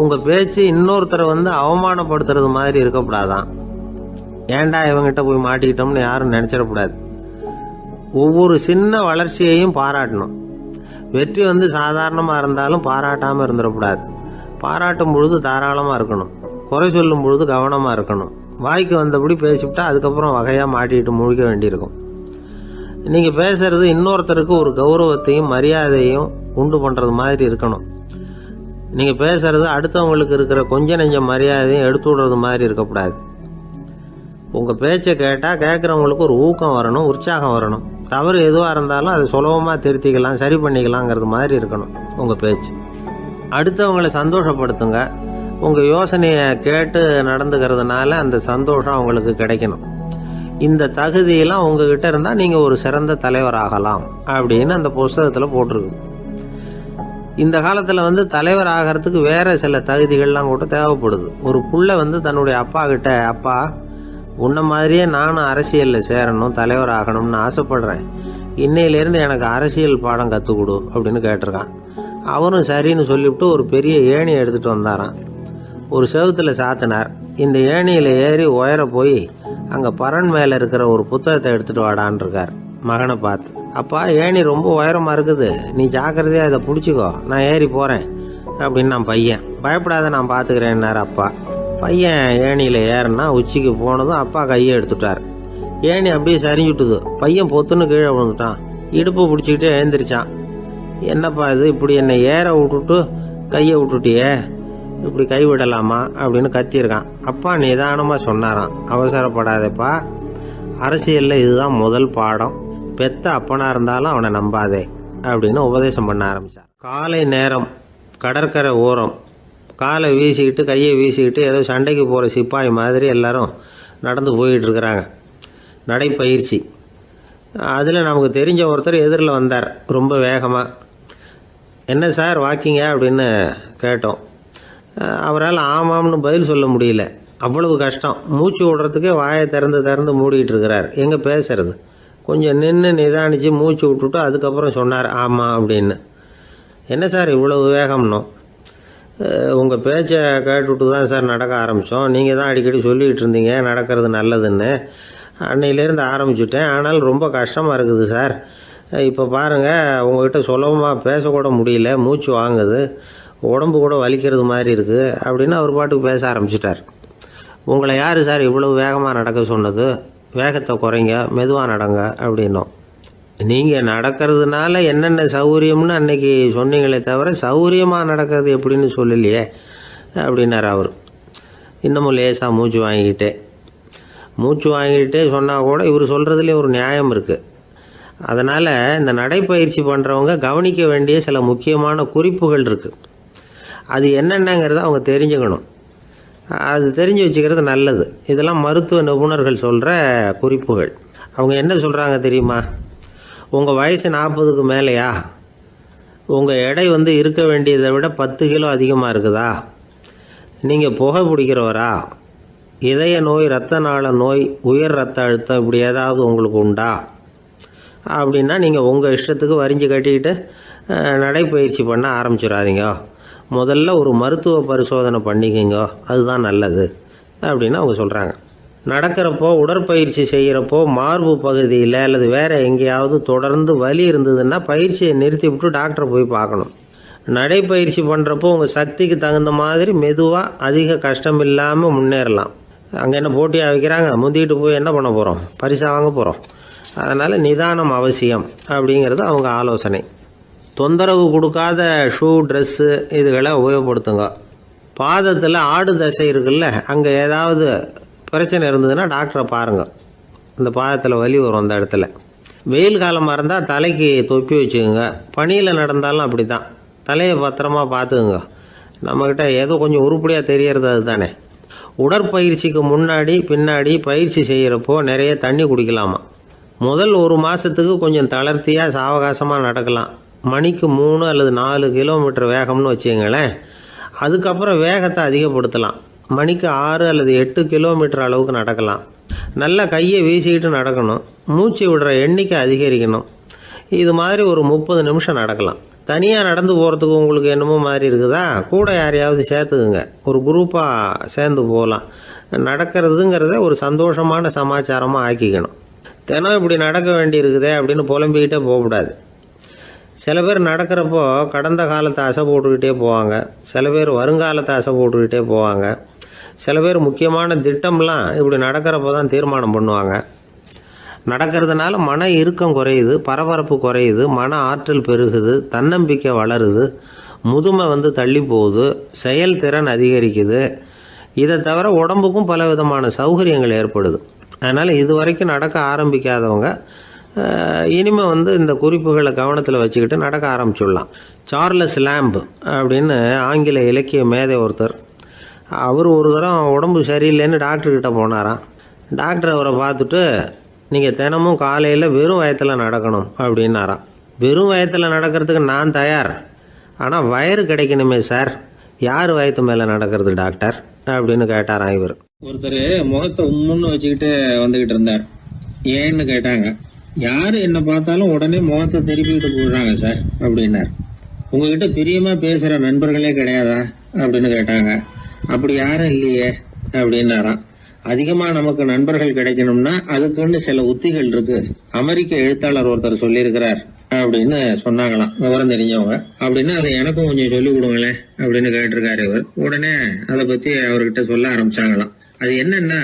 B: உங்கள் பேச்சு இன்னொருத்தரை அவமானப்படுத்துறது மாதிரி இருக்கக்கூடாதான். ஏண்டா இவங்கிட்ட போய் மாட்டிக்கிட்டோம்னு யாரும் நினச்சிடக்கூடாது. ஒவ்வொரு சின்ன வளர்ச்சியையும் பாராட்டணும். வெற்றி சாதாரணமாக இருந்தாலும் பாராட்டாமல் இருந்துடக்கூடாது. பாராட்டும் பொழுது தாராளமாக இருக்கணும். குறை சொல்லும் பொழுது கவனமாக இருக்கணும். வாய்க்கு வந்தபடி பேசிவிட்டா அதுக்கப்புறம் வகையாக மாட்டிக்கிட்டு முழிக்க வேண்டியிருக்கும். நீங்கள் பேசுறது இன்னொருத்தருக்கு ஒரு கௌரவத்தையும் மரியாதையும் உண்டு பண்ணுறது மாதிரி இருக்கணும். நீங்கள் பேசுறது அடுத்தவங்களுக்கு இருக்கிற கொஞ்ச நெஞ்ச மரியாதையும் எடுத்து விடுறது மாதிரி இருக்கக்கூடாது. உங்கள் பேச்சை கேட்டால் கேட்குறவங்களுக்கு ஒரு ஊக்கம் வரணும், உற்சாகம் வரணும். தவறு எதுவாக இருந்தாலும் அதை சுலபமாக திருத்திக்கலாம், சரி பண்ணிக்கலாங்கிறது மாதிரி இருக்கணும் உங்கள் பேச்சு. அடுத்தவங்களை சந்தோஷப்படுத்துங்க. உங்கள் யோசனையை கேட்டு நடந்துக்கிறதுனால அந்த சந்தோஷம் அவங்களுக்கு கிடைக்கணும். இந்த தகுதியெல்லாம் உங்ககிட்ட இருந்தால் நீங்கள் ஒரு சிறந்த தலைவராகலாம் அப்படின்னு அந்த புஸ்தகத்தில் போட்டிருக்கு. இந்த காலத்தில் தலைவர் ஆகிறதுக்கு வேறு சில தகுதிகள்லாம் கூட தேவைப்படுது. ஒரு புள்ள தன்னுடைய அப்பா கிட்ட, அப்பா உன்ன மாதிரியே நானும் அரசியலில் சேரணும், தலைவர் ஆகணும்னு ஆசைப்படுறேன், இன்னையிலேருந்து எனக்கு அரசியல் பாடம் கற்றுக் கொடு அப்படின்னு கேட்டிருக்கான். அவரும் சரின்னு சொல்லிவிட்டு ஒரு பெரிய ஏணி எடுத்துகிட்டு வந்தாரான். ஒரு செவுத்தில் சாத்தினார். இந்த ஏணியில் ஏறி உயர போய் அங்கே பரன் மேலே இருக்கிற ஒரு புத்தகத்தை எடுத்துகிட்டு வாடான் இருக்கார் மகனை பார்த்து. அப்பா ஏணி ரொம்ப உயரமாக இருக்குது, நீ ஜாக்கிரதையாக இதை பிடிச்சிக்கோ, நான் ஏறி போகிறேன் அப்படின்னு நான் பையன். பயப்படாத நான் பார்த்துக்கிறேன்னார் அப்பா. பையன் ஏணியில் ஏறினா உச்சிக்கு போனதும் அப்பா கையை எடுத்துட்டார். ஏணி அப்படியே சரிஞ்சுட்டுது. பையன் பொத்துன்னு கீழே விழுந்துட்டான். இடுப்பு பிடிச்சிக்கிட்டே எழுந்திரிச்சான். என்னப்பா இது, இப்படி என்னை ஏற விட்டுட்டு கையை விட்டுட்டியே, இப்படி கை விடலாமா அப்படின்னு கத்தியிருக்கான். அப்பா நிதானமாக சொன்னாராம், அவசரப்படாதேப்பா, அரசியலில் இதுதான் முதல் பாடம், பெத்த அப்பனாக இருந்தாலும் அவனை நம்பாதே அப்படின்னு உபதேசம் பண்ண ஆரம்பித்தார். காலை நேரம், கடற்கரை ஓரம், காலை வீசிக்கிட்டு கையை வீசிக்கிட்டு ஏதோ சண்டைக்கு போகிற சிப்பாய் மாதிரி எல்லாரும் நடந்து போயிட்டு இருக்கிறாங்க. நடைப்பயிற்சி. அதில் நமக்கு தெரிஞ்ச ஒருத்தர் எதிரில் வந்தார் ரொம்ப வேகமாக. என்ன சார் வாக்கிங்க அப்படின்னு கேட்டோம். அவரால் ஆமாம்னு பதில் சொல்ல முடியல, அவ்வளவு கஷ்டம். மூச்சு விடுறதுக்கே வாயை திறந்து மூடிட்டு இருக்கிறார். எங்கே பேசுறது? கொஞ்சம் நின்று நிதானித்து மூச்சு விட்டுட்டு அதுக்கப்புறம் சொன்னார் ஆமாம் அப்படின்னு. என்ன சார் இவ்வளவு வேகம்னோ? உங்கள் பேச்சை கேட்டுவிட்டு தான் சார் நடக்க ஆரம்பித்தோம். நீங்கள் தான் அடிக்கடி சொல்லிகிட்டு இருந்தீங்க நடக்கிறது நல்லதுன்னு. அன்னையிலேருந்து ஆரம்பிச்சுட்டேன், ஆனால் ரொம்ப கஷ்டமாக இருக்குது சார். இப்போ பாருங்கள், உங்கள்கிட்ட சுலபமாக பேசக்கூட முடியல, மூச்சு வாங்குது, உடம்பு கூட வலிக்கிறது மாதிரி இருக்குது அப்படின்னு அவர் பாட்டுக்கு பேச ஆரம்பிச்சிட்டார். உங்களை யார் சார் இவ்வளவு வேகமாக நடக்க சொன்னது? வேகத்தை குறைங்க, மெதுவாக நடங்க அப்படின்னோம். நீங்கள் நடக்கிறதுனால என்னென்ன சௌகரியம்னு அன்னைக்கு சொன்னீங்களே தவிர சௌகரியமாக நடக்கிறது எப்படின்னு சொல்லலையே அப்படின்னார் அவர். இன்னமும் லேசாக மூச்சு வாங்கிக்கிட்டே சொன்னால் கூட இவர் சொல்கிறதுலேயே ஒரு நியாயம் இருக்குது. அதனால் இந்த நடைப்பயிற்சி பண்ணுறவங்க கவனிக்க வேண்டிய சில முக்கியமான குறிப்புகள் இருக்குது. அது என்னென்னங்கிறத அவங்க தெரிஞ்சுக்கணும். அது தெரிஞ்சு வச்சுக்கிறது நல்லது. இதெல்லாம் மருத்துவ நிபுணர்கள் சொல்கிற குறிப்புகள். அவங்க என்ன சொல்கிறாங்க தெரியுமா? உங்கள் வயசு 40க்கு மேலேயா? உங்கள் எடை இருக்க வேண்டியதை விட 10 கிலோ அதிகமாக இருக்குதா? நீங்கள் புகை பிடிக்கிறவரா? இதய நோய், இரத்த நாள நோய், உயர் இரத்த அழுத்தம் இப்படி ஏதாவது உங்களுக்கு உண்டா? அப்படின்னா நீங்கள் உங்கள் இஷ்டத்துக்கு வரிஞ்சு கட்டிக்கிட்டு நடைப்பயிற்சி பண்ண ஆரம்பிச்சிடாதீங்க. முதல்ல ஒரு மருத்துவ பரிசோதனை பண்ணிக்கோங்க, அதுதான் நல்லது அப்படின்னு அவங்க சொல்கிறாங்க. நடக்கிறப்போ, உடற்பயிற்சி செய்கிறப்போ மார்பு பகுதியில் அல்லது வேறு எங்கேயாவது தொடர்ந்து வலி இருந்ததுன்னா பயிற்சியை நிறுத்தி விட்டு டாக்டரை போய் பார்க்கணும். நடைப்பயிற்சி பண்ணுறப்போ உங்கள் சக்திக்கு தகுந்த மாதிரி மெதுவாக அதிக கஷ்டம் இல்லாமல் முன்னேறலாம். அங்கே என்ன போட்டியாக வைக்கிறாங்க, முந்திக்கிட்டு போய் என்ன பண்ண போகிறோம், பரிசாக வாங்க போகிறோம். அதனால் நிதானம் அவசியம் அப்படிங்கிறது அவங்க ஆலோசனை. தொந்தரவு கொடுக்காத ஷூ, ட்ரெஸ்ஸு இதுகளை உபயோகப்படுத்துங்க. பாதத்தில் ஆடு தசை இருக்குல்ல, அங்கே ஏதாவது பிரச்சனை இருந்ததுன்னா டாக்டரை பாருங்கள். அந்த பாதத்தில் வலி வரும் அந்த இடத்துல. வெயில் காலமாக இருந்தால் தலைக்கு தொப்பி வச்சுக்கோங்க. பனியில் நடந்தாலும் அப்படி தான், தலையை பத்திரமா பார்த்துக்குங்க. நம்மக்கிட்ட ஏதோ கொஞ்சம் உருப்படியாக தெரியறது அது தானே. உடற்பயிற்சிக்கு முன்னாடி பின்னாடி பயிற்சி செய்கிறப்போ நிறைய தண்ணி குடிக்கலாமா. முதல் 1 மாதத்துக்கு கொஞ்சம் தளர்த்தியாக சாவகாசமாக நடக்கலாம். மணிக்கு 3 அல்லது 4 கிலோமீட்டர் வேகம்னு வச்சுங்களேன். அதுக்கப்புறம் வேகத்தை அதிகப்படுத்தலாம். மணிக்கு 6 அல்லது 8 கிலோமீட்டர் அளவுக்கு நடக்கலாம். நல்லா கையை வீசிக்கிட்டு நடக்கணும். மூச்சு விடுற எண்ணிக்கை அதிகரிக்கணும். இது மாதிரி ஒரு 30 நிமிஷம் நடக்கலாம். தனியாக நடந்து போகிறதுக்கு உங்களுக்கு என்னமோ மாதிரி இருக்குதா, கூட யாரையாவது சேர்த்துக்குங்க. ஒரு குரூப்பாக சேர்ந்து போகலாம். நடக்கிறதுங்கிறத ஒரு சந்தோஷமான சமாச்சாரமாக ஆக்கிக்கணும். தினம் இப்படி நடக்க வேண்டி இருக்குதே அப்படின்னு புலம்பிக்கிட்டே போகக்கூடாது. சில பேர் நடக்கிறப்போ கடந்த காலத்தை அசை போட்டுக்கிட்டே போவாங்க. சில பேர் வருங்காலத்தை அசை போட்டுக்கிட்டே போவாங்க. சில பேர் முக்கியமான திட்டம்லாம் இப்படி நடக்கிறப்போ தான் தீர்மானம் பண்ணுவாங்க. நடக்கிறதுனால மன இறுக்கம் குறையுது, பரபரப்பு குறையுது, மன ஆற்றல் பெருகுது, தன்னம்பிக்கை வளருது, முதுமை தள்ளி போகுது, செயல்திறன் அதிகரிக்குது. இதை தவிர உடம்புக்கும் பல விதமான சௌகரியங்கள் ஏற்படுது. அதனால் இது வரைக்கும் நடக்க ஆரம்பிக்காதவங்க இனிமேல் இந்த குறிப்புகளை கவனத்தில் வச்சுக்கிட்டு நடக்க ஆரம்பிச்சுடலாம். சார்லஸ் லேம்ப் அப்படின்னு ஆங்கில இலக்கிய மேதை ஒருத்தர், அவர் ஒரு தரம் உடம்பு சரியில்லைன்னு டாக்டர்கிட்ட போனாராம். டாக்டர் அவரை பார்த்துட்டு, நீங்கள் தினமும் காலையில் வெறும் வயத்தில் நடக்கணும் அப்படின்னாராம். வெறும் வயத்தில் நடக்கிறதுக்கு நான் தயார், ஆனால் வயிறு கிடைக்கணுமே சார், யார் வயத்து மேலே நடக்கிறது டாக்டர் அப்படின்னு கேட்டாராம் இவர். ஒருத்தர் முகத்தை உம்முன்னு வச்சுக்கிட்டு வந்துக்கிட்டு இருந்தார். ஏன்னு கேட்டாங்க. யார் என்ன பார்த்தாலும் உடனே முகத்தை திருப்பிக்கிட்டு போடுறாங்க சார் அப்படின்னார். உங்ககிட்ட பிரியமாக பேசுகிற நண்பர்களே கிடையாதா அப்படின்னு கேட்டாங்க. அப்படி யாரும் இல்லையே அப்படின்னாராம். அதிகமாக நமக்கு நண்பர்கள் கிடைக்கணும்னா அதுக்குன்னு சில உத்திகள் இருக்கு, அமெரிக்க எழுத்தாளர் ஒருத்தர் சொல்லியிருக்கிறார் அப்படின்னு சொன்னாங்களாம் விவரம் தெரிஞ்சவங்க. அப்படின்னு அதை எனக்கும் கொஞ்சம் சொல்லி கொடுங்களேன் அப்படின்னு கேட்டிருக்காரு இவர். உடனே அதை பற்றி அவர்கிட்ட சொல்ல ஆரம்பிச்சாங்களாம். அது என்னன்னா,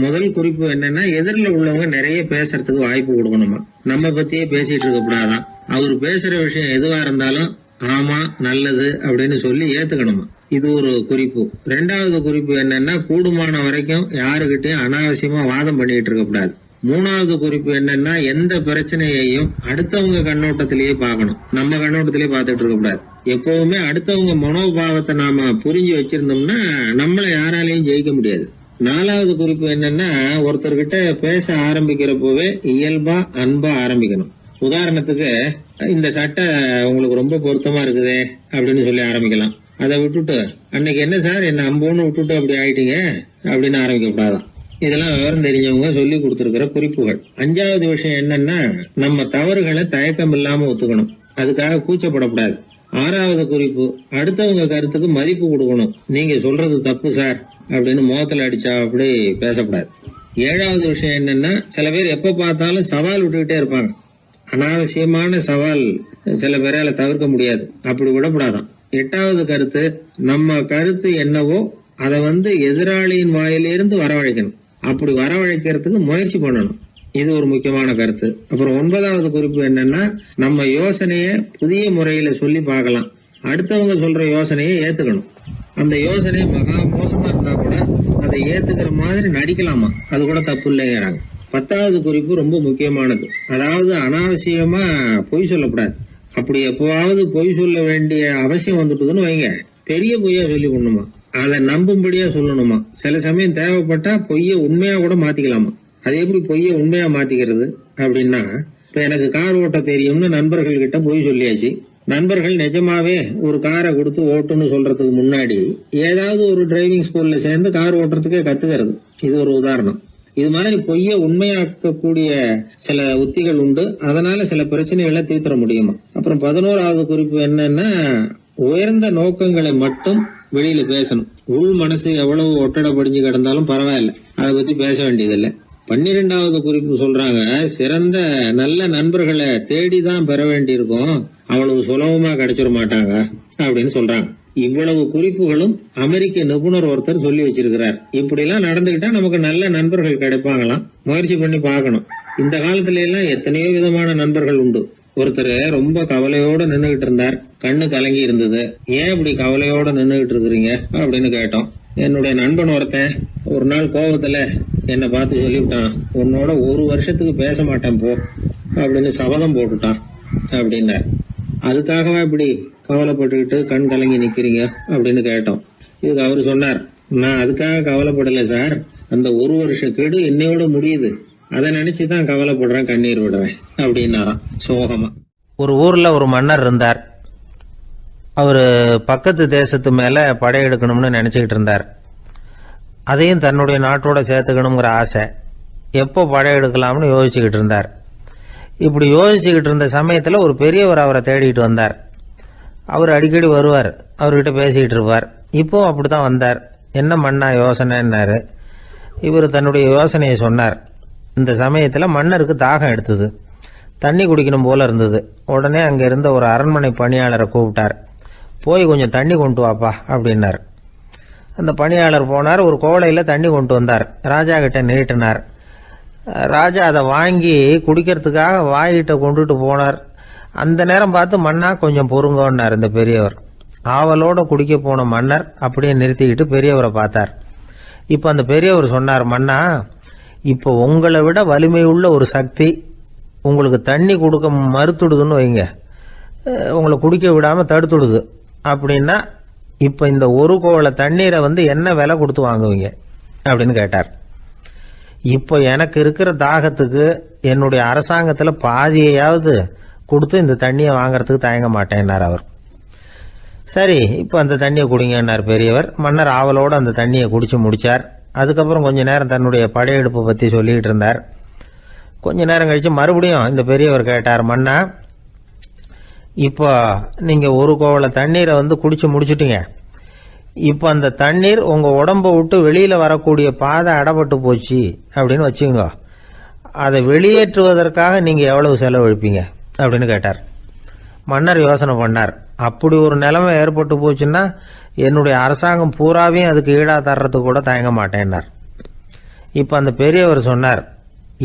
B: முதல் குறிப்பு என்னன்னா, எதிரில் உள்ளவங்க நிறைய பேசுறதுக்கு வாய்ப்பு கொடுக்கணுமா. நம்ம பத்தியே பேசிட்டு இருக்க கூடாதான். அவர் பேசுற விஷயம் எதுவா இருந்தாலும் ஆமா நல்லது அப்படின்னு சொல்லி ஏத்துக்கணுமா. இது ஒரு குறிப்பு. 2வது குறிப்பு என்னன்னா, கூடுமான வரைக்கும் யாருகிட்டையும் அனாவசியமா வாதம் பண்ணிட்டு இருக்க கூடாது. 3வது குறிப்பு என்னன்னா, எந்த பிரச்சனையையும் அடுத்தவங்க கண்ணோட்டத்திலேயே பார்க்கணும், நம்ம கண்ணோட்டத்திலேயே பார்த்துட்டு இருக்க கூடாது. எப்பவுமே அடுத்தவங்க மனோபாவத்தை நாம புரிஞ்சு வச்சிருந்தோம்னா நம்மளை யாராலையும் ஜெயிக்க முடியாது. 4வது குறிப்பு என்னன்னா, ஒருத்தர்கிட்ட பேச ஆரம்பிக்கிறப்பவே இயல்பா அன்பா ஆரம்பிக்கணும். உதாரணத்துக்கு, இந்த சட்டை உங்களுக்கு ரொம்ப பொருத்தமா இருக்குதே அப்படின்னு சொல்லி ஆரம்பிக்கலாம். அதை விட்டுட்டு, அன்னைக்கு என்ன சார் என்ன அம்போன்னு விட்டுட்டு அப்படி ஆயிட்டீங்க அப்படின்னு ஆரம்பிக்க கூடாதான். இதெல்லாம் விவரம் தெரிஞ்சவங்க சொல்லி கொடுத்துருக்கிற குறிப்புகள். 5வது விஷயம் என்னன்னா, நம்ம தவறுகளை தயக்கம் இல்லாம ஒத்துக்கணும், அதுக்காக கூச்சப்படக்கூடாது. 6வது குறிப்பு, அடுத்தவங்க கருத்துக்கு மதிப்பு கொடுக்கணும். நீங்க சொல்றது தப்பு சார் அப்படின்னு முகத்துல அடிச்சா அப்படி பேசக்கூடாது. 7வது விஷயம் என்னன்னா, சில பேர் எப்ப பார்த்தாலும் சவால் விட்டுக்கிட்டே இருப்பாங்க. அனாவசியமான சவால் சில பேரால தவிர்க்க முடியாது, அப்படி விடக்கூடாதான். 8வது கருத்து, நம்ம கருத்து என்னவோ அதை எதிராளியின் வாயிலிருந்து வரவழைக்கணும். அப்படி வரவழைக்கிறதுக்கு முயற்சி பண்ணணும். இது ஒரு முக்கியமான கருத்து. அப்புறம் 9வது குறிப்பு என்னன்னா, நம்ம யோசனைய புதிய முறையில சொல்லி பார்க்கலாம். அடுத்தவங்க சொல்ற யோசனையை ஏத்துக்கணும். அந்த யோசனை மகா மோசமா இருந்தா கூட அதை ஏத்துக்கிற மாதிரி நடிக்கலாமா, அது கூட தப்பு இல்லைங்கிறாங்க. 10வது குறிப்பு ரொம்ப முக்கியமானது. அதாவது அனாவசியமா பொய் சொல்லக்கூடாது. அப்படி எப்பவாவது பொய் சொல்ல வேண்டிய அவசியம் வந்துட்டுதுன்னு வைங்க, பெரிய பொய்யா சொல்லி கொள்ளணுமா, அதை நம்பும்படியா சொல்லணுமா. சில சமயம் தேவைப்பட்டா பொய்ய உண்மையா கூட மாத்திக்கலாமா. அது எப்படி பொய்ய உண்மையா மாத்திக்கிறது அப்படின்னா, இப்ப எனக்கு கார் ஓட்ட தெரியும்னு நண்பர்கள் கிட்ட பொய் சொல்லியாச்சு. நண்பர்கள் நிஜமாவே ஒரு காரை கொடுத்து ஓட்டுன்னு சொல்றதுக்கு முன்னாடி ஏதாவது ஒரு டிரைவிங் ஸ்கூல்ல சேர்ந்து கார் ஓட்டுறதுக்கே கத்துக்கிறது. இது ஒரு உதாரணம். இது மாதிரி பொய்ய உண்மையாக்கக்கூடிய சில உத்திகள் உண்டு. அதனால சில பிரச்சனைகளை தீர்த்திட முடியுமா. அப்புறம் 11வது குறிப்பு என்னன்னா, உயர்ந்த நோக்கங்களை மட்டும் வெளியில பேசணும். உள் மனசு எவ்வளவு ஒட்டடை படிஞ்சு கிடந்தாலும் பரவாயில்ல, அதை பத்தி பேச வேண்டியதில்லை. 12வது குறிப்பு சொல்றாங்க, சிறந்த நல்ல நண்பர்களை தேடிதான் பெற வேண்டியிருக்கும், அவ்வளவு சுலபமா கிடைச்சிட மாட்டாங்க அப்படின்னு சொல்றாங்க. இவ்வளவு குறிப்புகளும் அமெரிக்க நிபுணர் ஒருத்தர் சொல்லி வச்சிருக்கிறார். இப்படி எல்லாம் நடந்துகிட்டா நமக்கு நல்ல நண்பர்கள் கிடைப்பாங்களாம். முயற்சி பண்ணி பார்க்கணும். இந்த காலத்துல எல்லாம் எத்தனையோ விதமான நண்பர்கள் உண்டு. ஒருத்தர் ரொம்ப கவலையோட நின்னுகிட்டு இருந்தார். கண்ணு கலங்கி இருந்தது. ஏன் இப்படி கவலையோட நின்னுகிட்டு இருக்கிறீங்க அப்படின்னு கேட்டோம். என்னுடைய நண்பன் ஒருத்தன் ஒரு நாள் கோபத்துல என்னை பார்த்து சொல்லிவிட்டான், உன்னோட 1 வருஷத்துக்கு பேச மாட்டேன் போ அப்படின்னு சபதம் போட்டுட்டான் அப்படின்னார். அதுக்காகவா இப்படி கவலைப்பட்டுக்கிட்டு கண் கலங்கி நிக்கிறீங்க அப்படின்னு கேட்டோம். இதுக்கு அவரு சொன்னார், நான் அதுக்காக கவலைப்படல சார், அந்த 1 வருஷ கெடு என்னையோட முடியுது, அதை நினைச்சுதான் கவலைப்படுறேன், கண்ணீர் விடுறேன் அப்படின்னாராம் சோகமா.
A: ஒரு ஊர்ல ஒரு மன்னர் இருந்தார். அவரு பக்கத்து தேசத்து மேல படையெடுக்கணும்னு நினைச்சுக்கிட்டு இருந்தார். அதையும் தன்னுடைய நாட்டோட சேர்த்துக்கணுங்கிற ஆசை. எப்போ படையெடுக்கலாம்னு யோசிச்சுக்கிட்டு இருந்தார். இப்படி யோசிச்சுக்கிட்டு இருந்த சமயத்துல ஒரு பெரியவர் அவரை தேடிட்டு வந்தார். அவர் அடிக்கடி வருவார், அவர்கிட்ட பேசிக்கிட்டு இருப்பார். இப்போ அப்படித்தான் வந்தார். என்ன மன்னா யோசனைன்னாரு. இவர் தன்னுடைய யோசனையை சொன்னார். இந்த சமயத்துல மன்னருக்கு தாகம் எடுத்தது. தண்ணி குடிக்கணும் போல இருந்தது. உடனே அங்க இருந்த ஒரு அரண்மனை பணியாளரை கூப்பிட்டார். போய் கொஞ்சம் தண்ணி கொண்டு வாப்பா அப்படின்னார். அந்த பணியாளர் போனார். ஒரு கோலையில தண்ணி கொண்டு வந்தார். ராஜா கிட்ட நீட்டினார். ராஜா அதை வாங்கி குடிக்கிறதுக்காக வாய்கிட்ட கொண்டுட்டு போனார். அந்த நேரம் பார்த்து, மன்னா கொஞ்சம் பொறுங்கன்னார் இந்த பெரியவர். ஆவலோட குடிக்க போன மன்னர் அப்படியே நிறுத்திக்கிட்டு பெரியவரை பார்த்தார். இப்ப அந்த பெரியவர் சொன்னார், மன்னா, இப்ப உங்களை விட வலிமை உள்ள ஒரு சக்தி உங்களுக்கு தண்ணி கொடுக்க மறுத்துடுதுன்னு வைங்க, உங்களை குடிக்க விடாம தடுத்துடுது அப்படின்னா, இப்ப இந்த ஒரு கோவள தண்ணீரை என்ன விலை கொடுத்து வாங்குவீங்க அப்படின்னு கேட்டார். இப்போ எனக்கு இருக்கிற தாகத்துக்கு என்னுடைய அரசாங்கத்துல பாதியையாவது கொடுத்து இந்த தண்ணியை வாங்கறதுக்கு தயங்க மாட்டேன்னார் அவர். சரி, இப்ப அந்த தண்ணியை குடிங்கன்னார் பெரியவர். மன்னர் ஆவலோடு அந்த தண்ணியை குடிச்சு முடிச்சார். அதுக்கப்புறம் கொஞ்ச நேரம் தன்னுடைய படையெடுப்பை பத்தி சொல்லிட்டு இருந்தார். கொஞ்ச நேரம் கழிச்சு மறுபடியும் இந்த பெரியவர் கேட்டார், மன்னா, இப்போ நீங்க ஒரு கோவள தண்ணீரை குடிச்சு முடிச்சுட்டீங்க. இப்ப அந்த தண்ணீர் உங்க உடம்ப விட்டு வெளியில வரக்கூடிய பாதை அடப்பட்டு போச்சு அப்படின்னு வச்சுங்க, அதை வெளியேற்றுவதற்காக நீங்க எவ்வளவு செலவழிப்பீங்க அப்படின்னு கேட்டார். மன்னர் யோசனை பண்ணார். அப்படி ஒரு நிலைமை ஏற்பட்டு போச்சுன்னா என்னுடைய அரசாங்கம் பூராவையும் அதுக்கு ஈடா தர்றதுக்கு கூட தயங்க மாட்டேன்னார். இப்ப அந்த பெரியவர் சொன்னார்,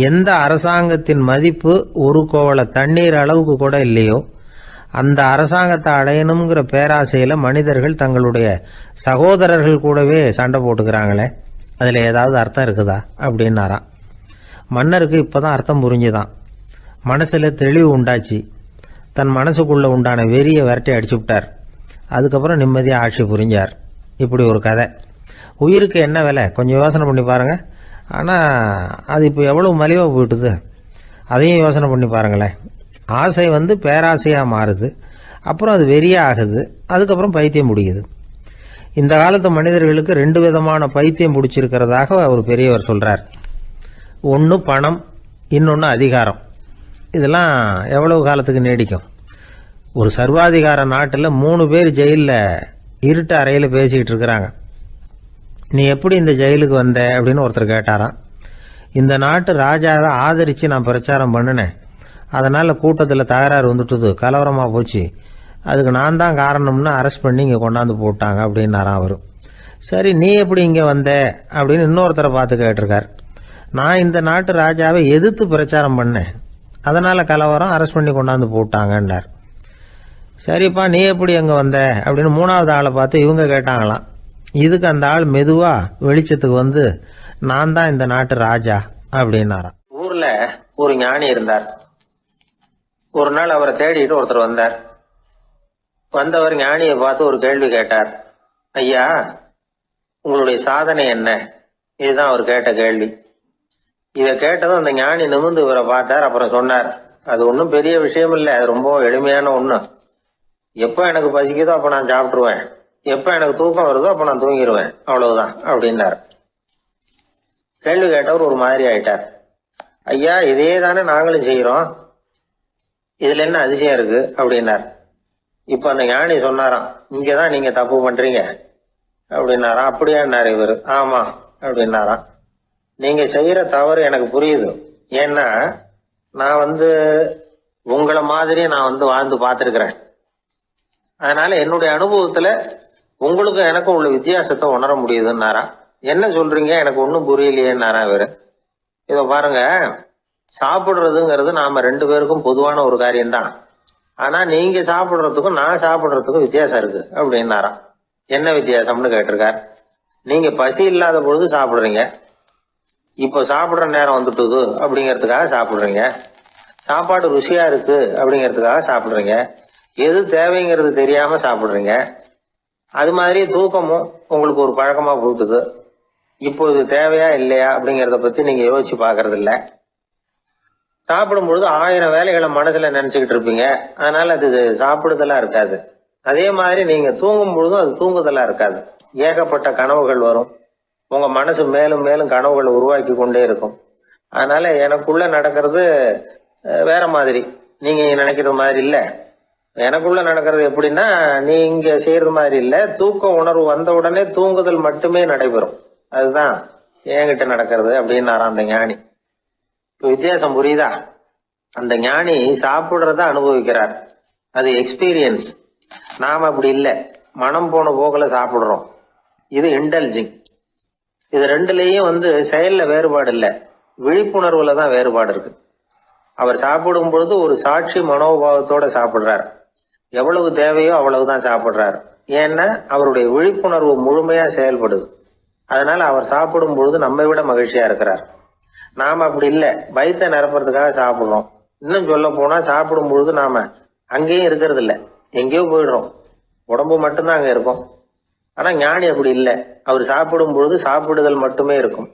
A: எந்த அரசாங்கத்தின் மதிப்பு ஒரு கோவள தண்ணீர் அளவுக்கு கூட இல்லையோ அந்த அரசாங்கத்தை அடையணுங்கிற பேராசையில மனிதர்கள் தங்களுடைய சகோதரர்கள் கூடவே சண்டை போட்டுக்கிறாங்களே, அதுல ஏதாவது அர்த்தம் இருக்குதா அப்படின்னாராம். மன்னருக்கு இப்பதான் அர்த்தம் புரிஞ்சுதான். மனசுல தெளிவு உண்டாச்சு. தன் மனசுக்குள்ள உண்டான வெறிய விரட்டி அடிச்சு விட்டார். அதுக்கப்புறம் நிம்மதியா ஆட்சி புரிஞ்சார். இப்படி ஒரு கதை. உயிருக்கு என்ன விலை கொஞ்சம் யோசனை பண்ணி பாருங்க. ஆனா அது இப்போ எவ்வளவு மலிவா போயிட்டுது, அதையும் யோசனை பண்ணி பாருங்களேன். ஆசை பேராசையா மாறுது, அப்புறம் அது வெறியா ஆகுது, அதுக்கப்புறம் பைத்தியம் பிடிக்குது. இந்த காலத்து மனிதர்களுக்கு 2 விதமான பைத்தியம் பிடிச்சிருக்கிறதாக ஒரு பெரியவர் சொல்றார். ஒன்னு பணம், இன்னொன்னு அதிகாரம். இதெல்லாம் எவ்வளவு காலத்துக்கு நீடிக்கும்? ஒரு சர்வாதிகார நாட்டில் 3 பேர் ஜெயிலில் இருட்டு அறையில் பேசிக்கிட்டு இருக்கிறாங்க. நீ எப்படி இந்த ஜெயிலுக்கு வந்த அப்படின்னு ஒருத்தர் கேட்டாராம். இந்த நாட்டு ராஜாவை ஆதரிச்சு நான் பிரச்சாரம் பண்ணினேன், அதனால கூட்டத்தில் தகராறு வந்துட்டுது, கலவரமா போச்சு, அதுக்கு நான் தான் காரணம்னு அரெஸ்ட் பண்ணி இங்கே கொண்டாந்து போட்டாங்க அப்படின்னாராம் அவரு. சரி, நீ எப்படி இங்கே வந்த அப்படின்னு இன்னொருத்தரை பார்த்து கேட்டிருக்கார். நான் இந்த நாட்டு ராஜாவை எதிர்த்து பிரச்சாரம் பண்ணேன், அதனால கலவரம், அரெஸ்ட் பண்ணி கொண்டாந்து போட்டாங்கன்னார். சரிப்பா, நீ எப்படி அங்கே வந்த அப்படின்னு 3வது ஆளை பார்த்து இவங்க கேட்டாங்களாம். இதுக்கு அந்த ஆள் மெதுவா வெளிச்சத்துக்கு நான் தான் இந்த நாட்டு ராஜா அப்படின்னாராம்.
B: ஊர்ல ஒரு ஞானி இருந்தார். ஒரு நாள் அவரை தேடிட்டு ஒருத்தர் வந்தார். வந்தவர் ஞானியை பார்த்து ஒரு கேள்வி கேட்டார். ஐயா, உங்களுடைய சாதனை என்ன? இதுதான் அவர் கேட்ட கேள்வி. இதை கேட்டதும் அந்த ஞானி நிமிர்ந்து இவரை பார்த்தார். அப்புறம் சொன்னார், அது ஒன்றும் பெரிய விஷயம் இல்லை, அது ரொம்ப எளிமையான ஒண்ணு. எப்ப எனக்கு பசிக்குதோ அப்ப நான் சாப்பிட்டுருவேன், எப்ப எனக்கு தூக்கம் வருதோ அப்ப நான் தூங்கிடுவேன், அவ்வளவுதான் அப்படின்னார். கேள்வி கேட்டவர் ஒரு மாதிரி ஆயிட்டார். ஐயா, இதே தானே நாங்களும் செய்யறோம், இதுல என்ன அதிசயம் இருக்கு அப்படின்னார். இப்ப அந்த ஞானி சொன்னாராம், இங்கதான் நீங்க தப்பு பண்றீங்க அப்படின்னாராம். அப்படியான்னாரு இவரு. ஆமா அப்படின்னாராம். நீங்க செய்யற தவறு எனக்கு புரியுது. ஏன்னா நான் உங்களை மாதிரி நான் வாழ்ந்து பார்த்துருக்கிறேன். அதனால என்னுடைய அனுபவத்துல உங்களுக்கும் எனக்கும் உள்ள வித்தியாசத்தை உணர முடியுதுன்னாரா. என்ன சொல்றீங்க, எனக்கு ஒன்றும் புரியலையேன்னாரா இவரு. இதை பாருங்க, சாப்பிடுறதுங்கிறது நாம 2 பேருக்கும் பொதுவான ஒரு காரியம்தான். ஆனா நீங்க சாப்பிடுறதுக்கும் நான் சாப்பிடுறதுக்கும் வித்தியாசம் இருக்கு அப்படின்னாராம். என்ன வித்தியாசம்னு கேட்டிருக்கார். நீங்க பசி இல்லாத பொழுது சாப்பிடுறீங்க, இப்போ சாப்பிடுற நேரம் வந்துட்டுது அப்படிங்கிறதுக்காக சாப்பிடுறீங்க. சாப்பாடு ருசியா இருக்கு அப்படிங்கிறதுக்காக சாப்பிடுறீங்க. எது தேவைங்கிறது தெரியாம சாப்பிடுறீங்க. அது மாதிரி தூக்கமும் உங்களுக்கு ஒரு பழக்கமா போட்டுது. இப்போ இது தேவையா இல்லையா அப்படிங்கிறத பத்தி நீங்க யோசிச்சு பாக்குறது இல்ல. சாப்பிடும் பொழுது 1000 வேலைகளை மனசுல நினைச்சுக்கிட்டு இருப்பீங்க. அதனால அது சாப்பிடுதலா இருக்காது. அதே மாதிரி நீங்க தூங்கும் பொழுதும் அது தூங்குதலா இருக்காது. ஏகப்பட்ட கனவுகள் வரும். உங்க மனசு மேலும் மேலும் கனவுகளை உருவாக்கி கொண்டே இருக்கும். அதனால எனக்குள்ள நடக்கிறது வேற மாதிரி, நீங்க நினைக்கிறது மாதிரி இல்ல. எனக்குள்ள நடக்கிறது எப்படின்னா, நீங்க செய்யறது மாதிரி இல்ல. தூக்க உணர்வு வந்த உடனே தூங்குதல் மட்டுமே நடைபெறும். அதுதான் என்கிட்ட நடக்கிறது அப்படின்னாராம் அந்த ஞானி. வித்தியாசம் புரியுதா? அந்த ஞானி சாப்பிடுறத அனுபவிக்கிறார், அது எக்ஸ்பீரியன்ஸ். நாம அப்படி இல்ல, மனம் போன போக்குல சாப்பிடுறோம். இது இன்டெலிஜிங். இது ரெண்டுலயும் செயல்ல வேறுபாடு இல்ல, விழிப்புணர்வுல தான் வேறுபாடு இருக்கு. அவர் சாப்பிடும் பொழுது ஒரு சாட்சி மனோபாவத்தோட சாப்பிடுறார். எவ்வளவு தேவையோ அவ்வளவுதான் சாப்பிடுறார். ஏன்னா அவருடைய விழிப்புணர்வு முழுமையா செயல்படுது. அதனால அவர் சாப்பிடும் பொழுது நம்மை விட மகிழ்ச்சியா இருக்கிறார். நாம அப்படி இல்ல, வயிற்றை நிரப்புறதுக்காக சாப்பிடுறோம். இன்னும் சொல்ல போனா சாப்பிடும் பொழுது நாம அங்கேயும் இருக்கிறது இல்ல, எங்கேயோ போயிடுறோம். உடம்பு மட்டும்தான் அங்க இருக்கும். ஆனா ஞானி அப்படி இல்லை. அவர் சாப்பிடும் பொழுது சாப்பிடுதல் மட்டுமே இருக்கும்.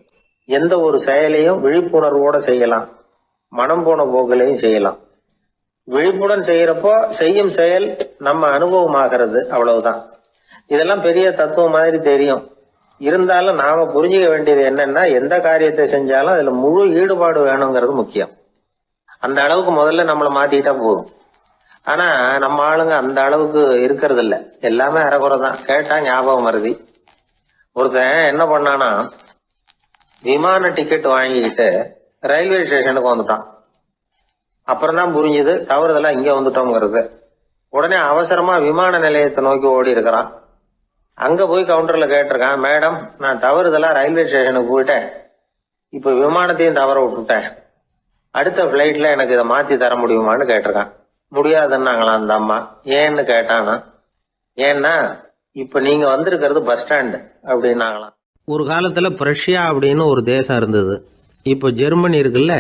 B: எந்த ஒரு செயலையும் விழிப்புணர்வோட செய்யலாம், மனம் போன போக்கிலையும் செய்யலாம். விழிப்புடன் செய்யறப்போ செய்யும் செயல் நம்ம அனுபவமாகிறது, அவ்வளவுதான். இதெல்லாம் பெரிய தத்துவம் மாதிரி தெரியும். இருந்தாலும் நாம புரிஞ்சுக்க வேண்டியது என்னன்னா, எந்த காரியத்தை செஞ்சாலும் அதுல முழு ஈடுபாடு வேணுங்கிறது முக்கியம். அந்த அளவுக்கு முதல்ல நம்மளை மாத்திக்கிட்டா போதும். ஆனா நம்ம ஆளுங்க அந்த அளவுக்கு இருக்கிறது இல்ல, எல்லாமே அரைகுறை தான். கேட்டா ஞாபகம் வருது. ஒருத்தன் என்ன பண்ணானா, விமான டிக்கெட் வாங்கிக்கிட்டு ரயில்வே ஸ்டேஷனுக்கு வந்துட்டான். அப்புறம் தான் புரிஞ்சுது தவறுதெல்லாம் இங்க வந்துட்டோங்கிறது. உடனே அவசரமா விமான நிலையத்தை நோக்கி ஓடி இருக்கிறான். அங்க போய் கவுண்டர்ல கேட்டிருக்கான், மேடம் நான் தவறுதெல்லாம் ரயில்வே ஸ்டேஷனுக்கு போயிட்டேன், இப்ப விமானத்தையும் தவற விட்டுட்டேன், அடுத்த பிளைட்ல எனக்கு இதை மாத்தி தர முடியுமான்னு கேட்டிருக்கான். முடியாதுன்னாங்களாம் அந்த அம்மா. ஏன்னு கேட்டானா, ஏன்னா இப்ப நீங்க வந்திருக்கிறது பஸ் ஸ்டாண்டு அப்படின்னாங்களாம்.
A: ஒரு காலத்துல பிரஷ்யா அப்படின்னு ஒரு தேசம் இருந்தது. இப்போ ஜெர்மனி இருக்குல்ல,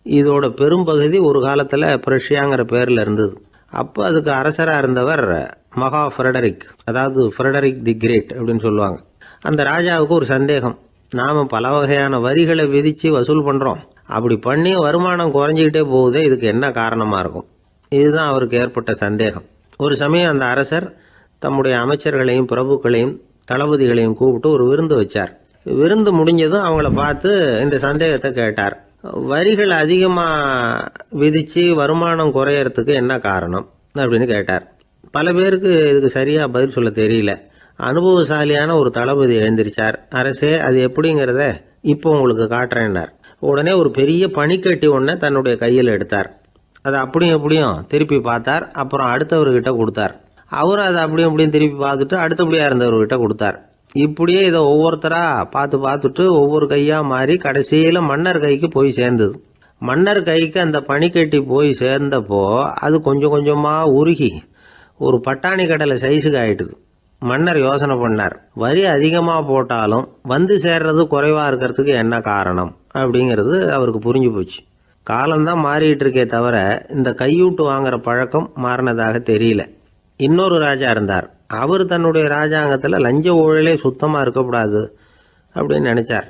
A: இதோட பெரும்பகுதி ஒரு காலத்துல பிரஷ்யாங்கிற பேர்ல இருந்தது. அப்போ அதுக்கு அரசராக இருந்தவர் மகா ஃப்ரெடரிக், அதாவது ஃப்ரெடரிக் தி கிரேட் அப்படின்னு சொல்லுவாங்க. அந்த ராஜாவுக்கு ஒரு சந்தேகம், நாம பல வகையான வரிகளை விதிச்சு வசூல் பண்றோம், அப்படி பண்ணி வருமானம் குறைஞ்சிக்கிட்டே போகுதே, இதுக்கு என்ன காரணமா இருக்கும்? இதுதான் அவருக்கு ஏற்பட்ட சந்தேகம். ஒரு சமயம் அந்த அரசர் தம்முடைய அமைச்சர்களையும் பிரபுக்களையும் தளபதிகளையும் கூப்பிட்டு ஒரு விருந்து வச்சார். விருந்து முடிஞ்சதும் அவங்கள பார்த்து இந்த சந்தேகத்தை கேட்டார். வரிகள் அதிகமாக விதிச்சு வருமானம் குறையறதுக்கு என்ன காரணம் அப்படின்னு கேட்டார். பல பேருக்கு இதுக்கு சரியாக பதில் சொல்ல தெரியல. அனுபவசாலியான ஒரு தளபதி எழுந்திருச்சார். அரசே, அது எப்படிங்கிறத இப்போ உங்களுக்கு காட்டுறேன்னார். உடனே ஒரு பெரிய பனிக்கட்டி ஒன்றை தன்னுடைய கையில் எடுத்தார். அதை அப்படியும் எப்படியும் திருப்பி பார்த்தார். அப்புறம் அடுத்தவர்கிட்ட கொடுத்தார். அவரும் அதை அப்படியும் அப்படியும் திருப்பி பார்த்துட்டு அடுத்தபடியாக இருந்தவர்கிட்ட கொடுத்தார். இப்படியே இதை ஒவ்வொருத்தரா பார்த்துட்டு ஒவ்வொரு கையா மாறி கடைசியில மன்னர் கைக்கு போய் சேர்ந்தது. மன்னர் கைக்கு அந்த பனிக்கட்டி போய் சேர்ந்தப்போ அது கொஞ்சம் கொஞ்சமா உருகி ஒரு பட்டாணி கடலை சைஸுக்கு ஆயிட்டுது. மன்னர் யோசனை பண்ணார், வரி அதிகமாக போட்டாலும் வந்து சேர்றது குறைவா இருக்கிறதுக்கு என்ன காரணம் அப்படிங்கிறது அவருக்கு புரிஞ்சு போச்சு. காலம்தான் மாறிட்டு இருக்கே தவிர இந்த கையூட்டு வாங்குற பழக்கம் மாறினதாக தெரியல. இன்னொரு ராஜா இருந்தார். அவர் தன்னுடைய ராஜாங்கத்தில் லஞ்ச ஊழலே சுத்தமாக இருக்கக்கூடாது அப்படின்னு நினைச்சார்.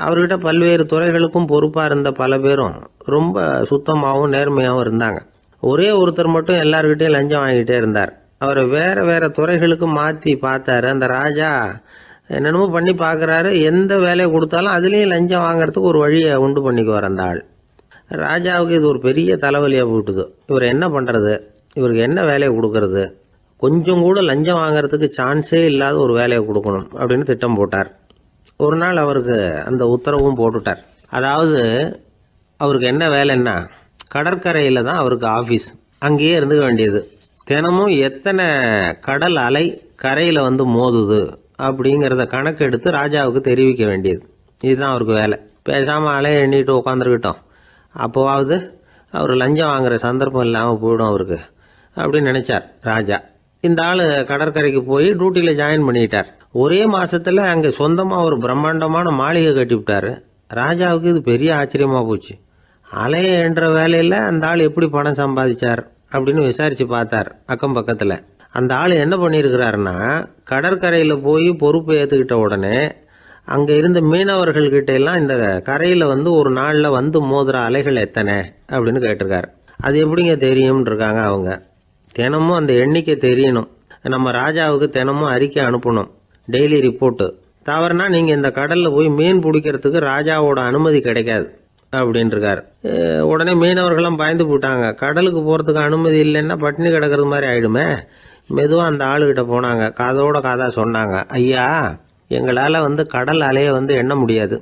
A: அவர்கிட்ட பல்வேறு துறைகளுக்கும் பொறுப்பாக இருந்த பல பேரும் ரொம்ப சுத்தமாகவும் நேர்மையாகவும் இருந்தாங்க. ஒரே ஒருத்தர் மட்டும் எல்லார்கிட்டையும் லஞ்சம் வாங்கிட்டே இருந்தார். அவரை வேற வேற துறைகளுக்கு மாற்றி பார்த்தாரு. அந்த ராஜா என்னென்னமோ பண்ணி பார்க்குறாரு. எந்த வேலையை கொடுத்தாலும் அதுலேயும் லஞ்சம் வாங்குறதுக்கு ஒரு வழியை உண்டு பண்ணிக்குவார் அந்த ஆள். ராஜாவுக்கு இது ஒரு பெரிய தலைவலியாக போட்டுது. இவர் என்ன பண்ணுறது, இவருக்கு என்ன வேலையை கொடுக்கறது, கொஞ்சம் கூட லஞ்சம் வாங்கிறதுக்கு சான்ஸே இல்லாத ஒரு வேலையை கொடுக்கணும் அப்படின்னு திட்டம் போட்டார்.
B: ஒரு நாள் அவருக்கு அந்த உத்தரவும் போட்டுட்டார். அதாவது அவருக்கு என்ன வேலைன்னா, கடற்கரையில் தான் அவருக்கு ஆஃபீஸ். அங்கேயே இருந்துக்க வேண்டியது. தினமும் எத்தனை கடல் அலை கரையில் வந்து மோதுது அப்படிங்கிறத கணக்கு எடுத்து ராஜாவுக்கு தெரிவிக்க வேண்டியது. இதுதான் அவருக்கு வேலை. பேசாமல் அலையை எண்ணிட்டு உட்காந்துருக்கட்டும், அப்போவாவது அவர் லஞ்சம் வாங்குகிற சந்தர்ப்பம் இல்லாமல் போயிடும் அவருக்கு அப்படின்னு நினச்சார் ராஜா. இந்த ஆள் கடற்கரைக்கு போய் டியூட்டியில் ஜாயின் பண்ணிட்டார். ஒரே மாதத்தில் அங்கே சொந்தமாக ஒரு பிரம்மாண்டமான மாளிகை கட்டிவிட்டார். ராஜாவுக்கு இது பெரிய ஆச்சரியமாக போச்சு. அலையை என்ற வேலையில் அந்த ஆள் எப்படி பணம் சம்பாதிச்சார் அப்படின்னு விசாரித்து பார்த்தார் அக்கம் பக்கத்தில். அந்த ஆள் என்ன பண்ணியிருக்கிறாருன்னா, கடற்கரையில் போய் பொறுப்பை ஏற்றுக்கிட்ட உடனே அங்கே இருந்த மீனவர்கள்கிட்ட எல்லாம் இந்த கரையில் வந்து ஒரு நாளில் வந்து மோதுற அலைகள் எத்தனை அப்படின்னு கேட்டிருக்காரு. அது எப்படிங்க தெரியும்னு இருக்காங்க அவங்க. தினமும் அந்த எண்ணிக்கை தெரியணும். நம்ம ராஜாவுக்கு தினமும் அறிக்கை அனுப்பணும், டெய்லி ரிப்போர்ட்டு. தவறுனா நீங்கள் இந்த கடலில் போய் மீன் பிடிக்கிறதுக்கு ராஜாவோட அனுமதி கிடைக்காது அப்படின்ட்டுருக்காரு. உடனே மீனவர்களும் பயந்து போட்டாங்க. கடலுக்கு போகிறதுக்கு அனுமதி இல்லைன்னா பட்டினி கிடக்கிறது மாதிரி ஆகிடுமே. மெதுவாக அந்த ஆளுகிட்ட போனாங்க, காதோட காதா சொன்னாங்க, ஐயா எங்களால் வந்து கடல் அலையை வந்து எண்ண முடியாது.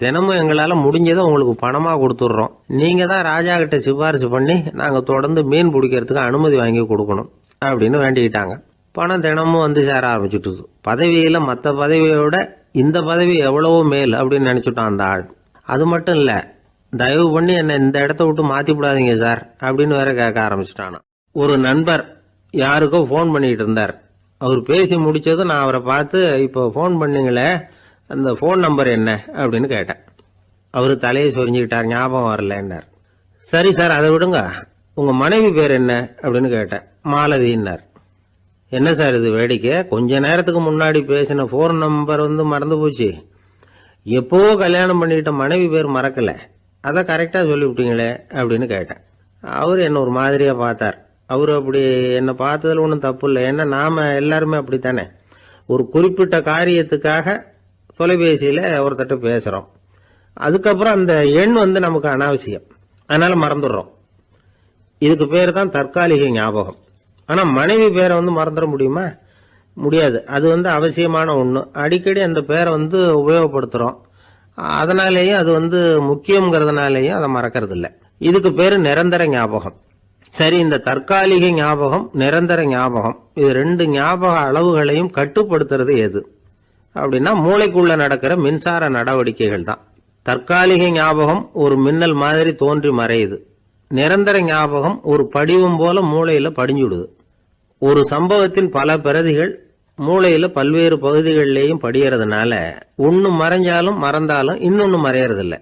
B: தினமும் எங்களால் முடிஞ்சதை உங்களுக்கு பணமாக கொடுத்துட்றோம். நீங்கள் தான் ராஜா கிட்ட சிபாரிசு பண்ணி நாங்கள் தொடர்ந்து மீன் பிடிக்கிறதுக்கு அனுமதி வாங்கி கொடுக்கணும் அப்படின்னு வேண்டிக்கிட்டாங்க. பணம் தினமும் வந்து சேர ஆரம்பிச்சுட்டுது. பதவியில் மற்ற பதவியோட இந்த பதவி எவ்வளவோ மேல் அப்படின்னு நினச்சிட்டான் அந்த ஆள். அது மட்டும் இல்லை, தயவு பண்ணி என்னை இந்த இடத்த விட்டு மாற்றி விடாதீங்க சார் அப்படின்னு வேற கேட்க ஆரம்பிச்சிட்டானா. ஒரு நண்பர் யாருக்கோ ஃபோன் பண்ணிகிட்டு இருந்தார். அவர் பேசி முடித்ததும் நான் அவரை பார்த்து, இப்போ ஃபோன் பண்ணீங்களே அந்த ஃபோன் நம்பர் என்ன அப்படின்னு கேட்டேன். அவர் தலையை சொரிஞ்சுக்கிட்டார், ஞாபகம் வரலன்னார். சரி சார் அதை விடுங்க, உங்கள் மனைவி பேர் என்ன அப்படின்னு கேட்டேன். மாலதின்னார். என்ன சார் இது வேடிக்கை, கொஞ்ச நேரத்துக்கு முன்னாடி பேசின ஃபோன் நம்பர் வந்து மறந்து போச்சு. எப்போவோ கல்யாணம் பண்ணிக்கிட்ட மனைவி பேர் மறக்கலை, அதை கரெக்டாக சொல்லிவிட்டீங்களே அப்படின்னு கேட்டேன். அவர் என்ன ஒரு மாதிரியாக பார்த்தார். அவர் அப்படி என்னை பார்த்ததில் ஒன்றும் தப்பு இல்லை, ஏன்னா நாம் எல்லாருமே அப்படித்தானே. ஒரு குறிப்பிட்ட காரியத்துக்காக தொலைபேசியில் ஒருத்தட்ட பேசுகிறோம், அதுக்கப்புறம் அந்த எண் வந்து நமக்கு அனாவசியம், அதனால் மறந்துடுறோம். இதுக்கு பேர் தான் தற்காலிக ஞாபகம். ஆனால் மனைவி பேரை வந்து மறந்துட முடியுமா? முடியாது. அது வந்து அவசியமான ஒன்று. அடிக்கடி அந்த பேரை வந்து உபயோகப்படுத்துகிறோம், அதனாலேயும் அது வந்து முக்கியங்கிறதுனாலேயும் அதை மறக்கிறது இல்லை. இதுக்கு பேர் நிரந்தர ஞாபகம். சரி, இந்த தற்காலிக ஞாபகம், நிரந்தர ஞாபகம், இது ரெண்டு ஞாபக அளவுகளையும் கட்டுப்படுத்துறது எது அப்படின்னா மூளைக்குள்ள நடக்கிற மின்சார நடவடிக்கைகள் தான். தற்காலிக ஞாபகம் ஒரு மின்னல் மாதிரி தோன்றி மறையுது. நிரந்தர ஞாபகம் ஒரு படிவம் போல மூளையில படிஞ்சுடுது. ஒரு சம்பவத்தின் பல பிரதிகள் மூளையில பல்வேறு பகுதிகளிலேயும் படியறதுனால ஒன்று மறைஞ்சாலும் மறந்தாலும் இன்னொன்று மறையறதில்லை.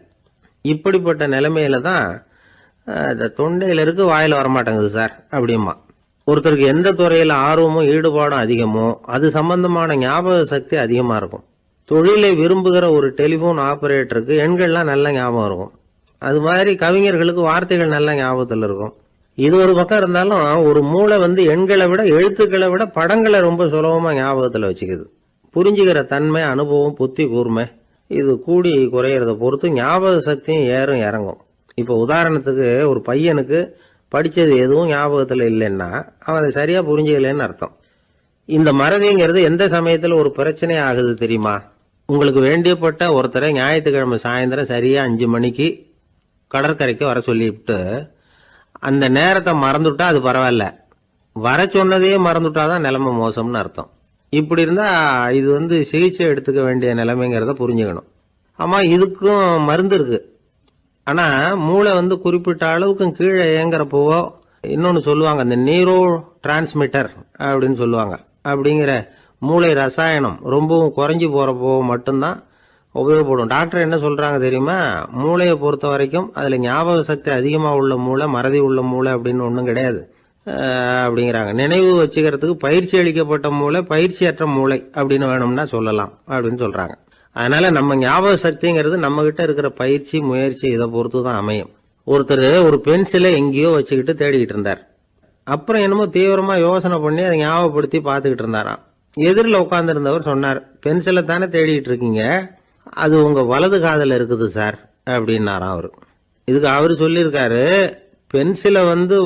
B: இப்படிப்பட்ட நிலைமையில தான் தொண்டையில இருக்கு, வாயில வரமாட்டேங்குது சார் அப்படிமா. ஒருத்தருக்கு எந்த துறையில ஆர்வமும் ஈடுபாடும் அதிகமோ அது சம்பந்தமான ஞாபக சக்தி அதிகமா இருக்கும். தொழிலை விரும்புகிற ஒரு டெலிபோன் ஆபரேட்டருக்கு எண்கள்லாம் நல்ல ஞாபகம் இருக்கும். அது மாதிரி கவிஞர்களுக்கு வார்த்தைகள் நல்ல ஞாபகத்தில் இருக்கும். இது ஒரு பக்கம் இருந்தாலும் ஒரு மூளை வந்து எண்களை விட எழுத்துக்களை விட படங்களை ரொம்ப சுலபமா ஞாபகத்தில் வச்சுக்குது. புரிஞ்சுக்கிற தன்மை, அனுபவம், புத்தி கூர்மை இது கூடி குறையிறத பொறுத்து ஞாபக சக்தியும் ஏறும் இறங்கும். இப்போ உதாரணத்துக்கு ஒரு பையனுக்கு படித்தது எதுவும் ஞாபகத்தில் இல்லைன்னா அவன் அதை சரியா புரிஞ்சுக்கலன்னு அர்த்தம். இந்த மறதிங்கிறது எந்த சமயத்தில் ஒரு பிரச்சனை ஆகுது தெரியுமா? உங்களுக்கு வேண்டியப்பட்ட ஒருத்தரை ஞாயிற்றுக்கிழமை சாயந்தரம் சரியா 5 மணிக்கு கடற்கரைக்கு வர சொல்லிவிட்டு அந்த நேரத்தை மறந்துட்டா அது பரவாயில்ல, வர சொன்னதையே மறந்துட்டாதான் நிலைமை மோசம்னு அர்த்தம். இப்படி இருந்தா இது வந்து சிகிச்சை எடுத்துக்க வேண்டிய நிலைமைங்கிறத புரிஞ்சுக்கணும். ஆமா, இதுக்கும் மருந்து இருக்கு. ஆனா மூளை வந்து குறிப்பிட்ட அளவுக்கும் கீழே இயங்குறப்போவோ இன்னொன்னு சொல்லுவாங்க, இந்த நியூரோ டிரான்ஸ்மிட்டர் அப்படின்னு சொல்லுவாங்க. அப்படிங்கிற மூளை ரசாயனம் ரொம்பவும் குறைஞ்சி போறப்போ மட்டும்தான் உபயோகப்படும். டாக்டர் என்ன சொல்றாங்க தெரியுமா? மூளையை பொறுத்த வரைக்கும் அதுல ஞாபக சக்தி அதிகமா உள்ள மூளை, மறதி உள்ள மூளை அப்படின்னு ஒன்றும் கிடையாது அப்படிங்கிறாங்க. நினைவு வச்சுக்கிறதுக்கு பயிற்சி அளிக்கப்பட்ட மூளை, பயிற்சியற்ற மூளை அப்படின்னு வேணும்னா சொல்லலாம் அப்படின்னு சொல்றாங்க. அதனால நம்ம ஞாபக சக்திங்கிறது நம்ம கிட்ட இருக்கிற பயிற்சி, முயற்சி இதை பொறுத்து தான் அமையும். ஒருத்தர் ஒரு பென்சிலை எங்கேயோ வச்சுக்கிட்டு தேடிக்கிட்டு இருந்தார். அப்புறம் என்னமோ தீவிரமா யோசனை பண்ணி அதை ஞாபகப்படுத்தி பார்த்துக்கிட்டு இருந்தாராம். எதிரில் உட்காந்துருந்தவர் சொன்னார், பென்சிலை தானே தேடிட்டு இருக்கீங்க, அது உங்க வலது காதில் இருக்குது சார் அப்படின்னாராம் அவரு. இதுக்கு அவரு சொல்லியிருக்காரு, பென்சிலை வந்து